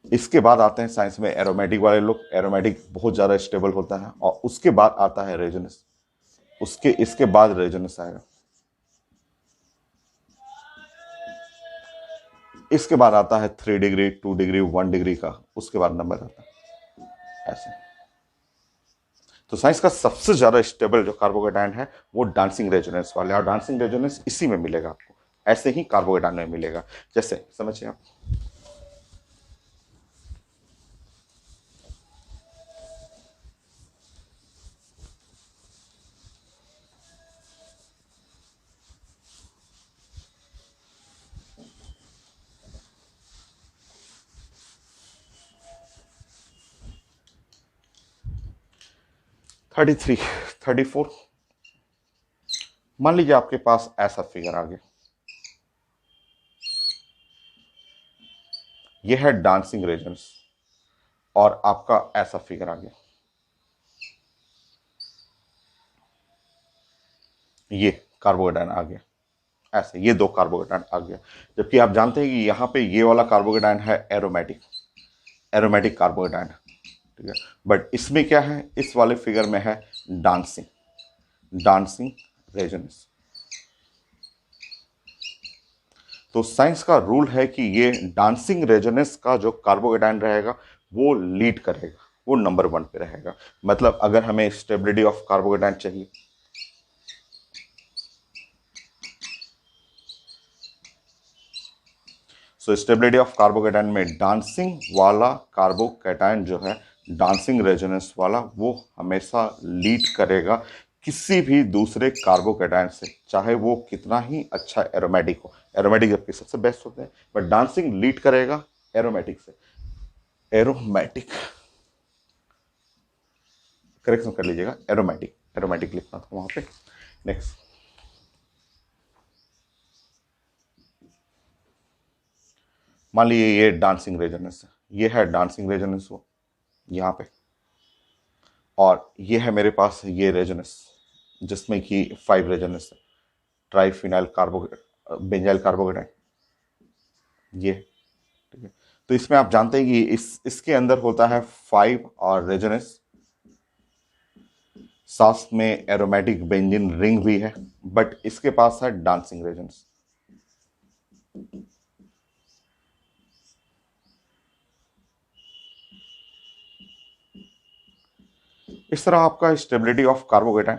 इसके बाद आते हैं साइंस में एरोमेटिक वाले लोग। एरोमेटिक बहुत ज्यादा स्टेबल होता है, और उसके बाद आता है रेजोनेंस, उसके इसके बाद रेजोनेंस आएगा, इसके बाद आता है 3 डिग्री, 2 डिग्री, 1 डिग्री का, उसके बाद नंबर आता है ऐसे। तो साइंस का सबसे ज्यादा स्टेबल जो कार्बोकेटाइन है वो डांसिंग रेजोनेंस वाले, और डांसिंग रेजोनेंस इसी में मिलेगा आपको, ऐसे ही कार्बोकेटाइन में मिलेगा। जैसे समझिए आप, थर्टी थ्री, 34, मान लीजिए आपके पास ऐसा फिगर आ गया, यह है डांसिंग रेजोनेंस, और आपका ऐसा फिगर आ गया, ये कार्बोकेटाइन आ गया, ऐसे ये 2 कार्बोकेटाइन आ गया। जबकि आप जानते हैं कि यहां पे ये वाला कार्बोकेटाइन है एरोमेटिक, एरोमेटिक कार्बोकेटाइन है। ठीक है, बट इसमें क्या है, इस वाले फिगर में है डांसिंग, डांसिंग रेजोनेंस। तो साइंस का रूल है कि ये डांसिंग रेजोनेंस का जो कार्बोकेटाइन रहेगा वो लीड करेगा, वो नंबर 1 पे रहेगा। मतलब अगर हमें स्टेबिलिटी ऑफ कार्बोकेटाइन चाहिए, सो स्टेबिलिटी ऑफ कार्बोकेटाइन में डांसिंग वाला कार्बोकेटाइन जो है, डांसिंग रेजोनेंस वाला, वो हमेशा लीड करेगा किसी भी दूसरे कार्बोकेटाइन से, चाहे वो कितना ही अच्छा एरोमेटिक हो। एरोमेटिक जबकि सबसे बेस्ट होते हैं, बट डांसिंग लीड करेगा एरोमेटिक से। एरोमेटिक, करेक्शन कर लीजिएगा, एरोमेटिक, एरोमेटिक लिखना था वहां पे। नेक्स्ट, मान लीजिए ये डांसिंग रेजोनेंस है, ये है डांसिंग रेजोनेंस वो यहाँ पे, और ये है मेरे पास ये रेजोनेंस, जिसमें कि 5 रेजोनेंस है, ट्राइफिनाइल कार्बो, बेंजाइल कार्बोकेटाइन, ये। ठीक है, तो इसमें आप जानते हैं कि इसके अंदर होता है 5 और रेजोनेंस, साथ में एरोमेटिक बेंजीन रिंग भी है, बट इसके पास है डांसिंग रेजोनेंस। इस तरह आपका stability of carbocation.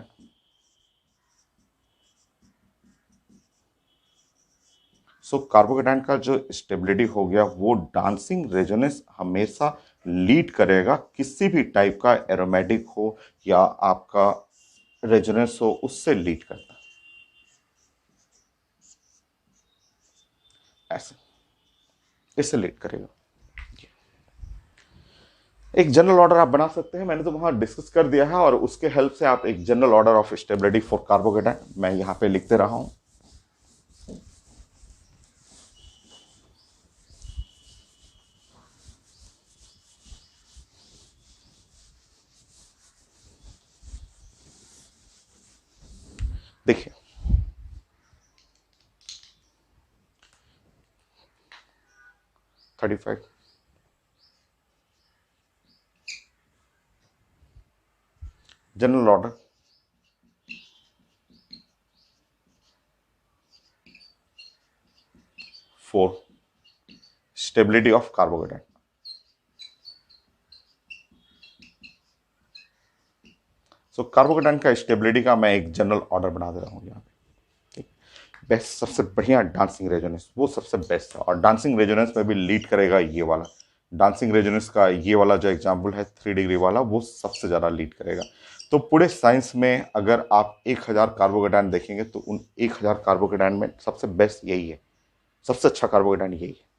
So carbocation का जो स्टेबिलिटी हो गया, वो डांसिंग रेजोनेंस हमेशा लीड करेगा, किसी भी टाइप का एरोमेटिक हो या आपका रेजोनेंस हो, उससे लीड करता है ऐसे, इससे लीड करेगा। एक जनरल ऑर्डर आप बना सकते हैं, मैंने तो वहां डिस्कस कर दिया है, और उसके हेल्प से आप एक general order of stability for carbocation मैं यहां पे लिखते रहा हूं। देखिए, 35, general order, 4 stability of carbocation. So carbocation का स्टेबिलिटी का मैं एक जनरल ऑर्डर बना दे रहा हूं यहाँ पे। बेस्ट, सबसे बढ़िया डांसिंग रेजोनेंस, वो सबसे बेस्ट है, और डांसिंग रेजोनेंस में भी लीड करेगा ये वाला। डांसिंग रेजोनेंस का ये वाला जो एग्जाम्पल है 3 डिग्री वाला, वो सबसे ज़्यादा लीड करेगा। तो पूरे साइंस में अगर आप 1000 कार्बोकेटाइन देखेंगे तो उन 1000 कार्बोकेटाइन में सबसे बेस्ट यही है, सबसे अच्छा कार्बोकेटाइन यही है।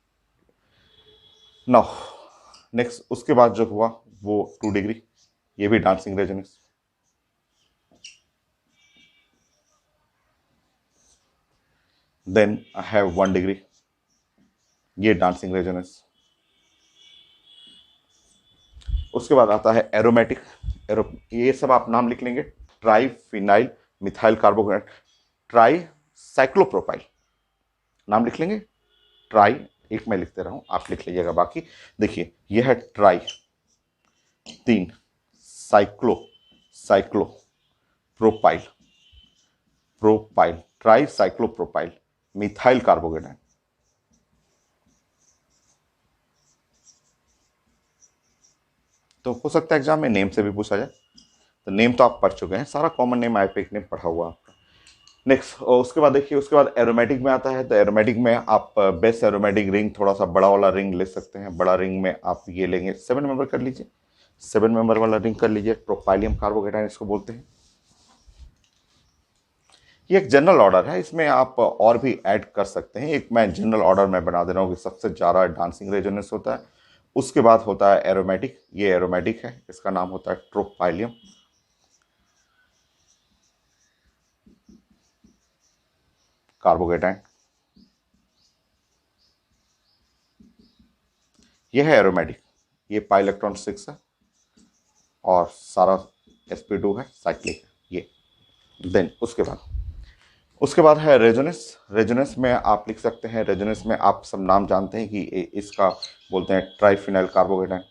नाउ नेक्स्ट, उसके बाद जो हुआ वो 2 डिग्री, ये भी dancing resonance. Then I have 1 degree, ये डांसिंग रेजोनेंस। उसके बाद आता है एरोमेटिक। ये सब आप नाम लिख लेंगे, try phenyl methyl carbocation, try cyclopropyl, नाम लिख लेंगे। ट्राई, एक मैं लिखते रहा हूं, आप लिख लीजिएगा बाकी। देखिए यह है try, 3 cyclo, cyclo propyl, propyl, try cyclopropyl methyl carbocation. तो हो सकता है एग्जाम में नेम से भी पूछा जाए, तो नेम तो आप पढ़ चुके हैं, सारा कॉमन नेम आईपेक नेम पढ़ा हुआ आपका। नेक्स्ट, उसके बाद देखिए, उसके बाद एरोमेटिक में आता है। तो एरोमेटिक में आप बेस्ट एरोमेटिक रिंग, थोड़ा सा बड़ा वाला रिंग ले सकते हैं। बड़ा रिंग में आप ये लेंगे, 7 मेंबर कर लीजिए, 7 मेंबर वाला रिंग कर लीजिए। प्रोपाइलियम कार्बोकेटाइन इसको बोलते हैं। ये एक जनरल ऑर्डर है, इसमें आप और भी ऐड कर सकते हैं। एक मैं जनरल ऑर्डर में बना दे रहा हूँ कि सबसे ज़्यादा डांसिंग रेजोनेंस होता है, उसके बाद होता है एरोमेटिक, ये एरोमेटिक है, इसका नाम होता है ट्रोपाइलियम कार्बोकेटाइन। यह है एरोमेटिक, ये पाई इलेक्ट्रॉन 6 है और सारा sp2 है, साइक्लिक है ये। देन उसके बाद है रेजोनेंस। रेजोनेंस में आप लिख सकते हैं, रेजोनेंस में आप सब नाम जानते हैं कि इसका बोलते हैं triphenyl carbocation,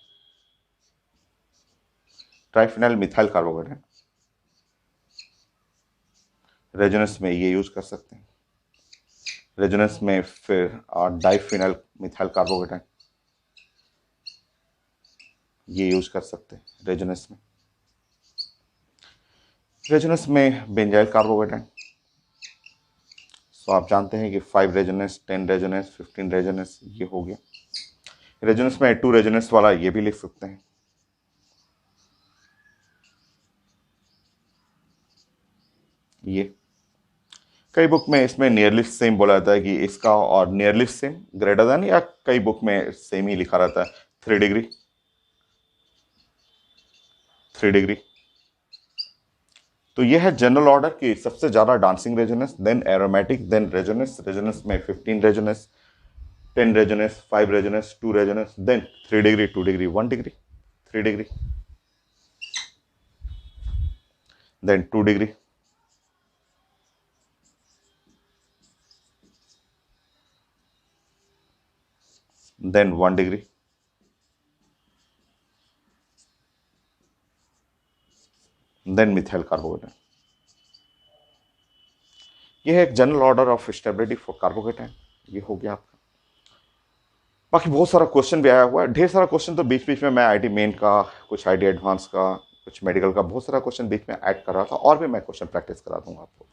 triphenyl methyl carbocation. Resonance में ये यूज कर सकते हैं। रेजोनेंस में फिर डाइफिनाइल मिथाइल कार्बोकेटाइन, ये यूज कर सकते हैं रेजोनेंस में। रेजोनेंस में बेंजाइल कार्बोकेटाइन, तो आप जानते हैं कि 5 रेजोनेंस, 10 रेजोनेंस, 15 रेजोनेंस, ये हो गया। रेजोनेंस में 2 रेजोनेंस वाला ये भी लिख सकते हैं। ये कई बुक में इसमें नियरली सेम बोला जाता है कि इसका, और नियरली सेम, ग्रेटर देन, या कई बुक में सेम ही लिखा रहता है। 3 डिग्री, 3 डिग्री। तो यह है जनरल ऑर्डर कि सबसे ज्यादा dancing resonance, then aromatic, then resonance. Resonance में 15 resonance, 10 resonance, 5 resonance, 2 resonance, then 3 degree, 2 degree, 1 degree, 3 degree, then 2 degree, then 1 degree, then methyl carbocation. यह है एक general order of stability for carbocation, ये हो गया आपका। बाकी बहुत सारा क्वेश्चन भी आया हुआ है, ढेर सारा क्वेश्चन। तो बीच बीच में मैं आईटी मेन का, कुछ आईटी एडवांस का, कुछ मेडिकल का, बहुत सारा क्वेश्चन बीच में ऐड कर रहा था, और भी मैं क्वेश्चन प्रैक्टिस करा दूंगा आपको।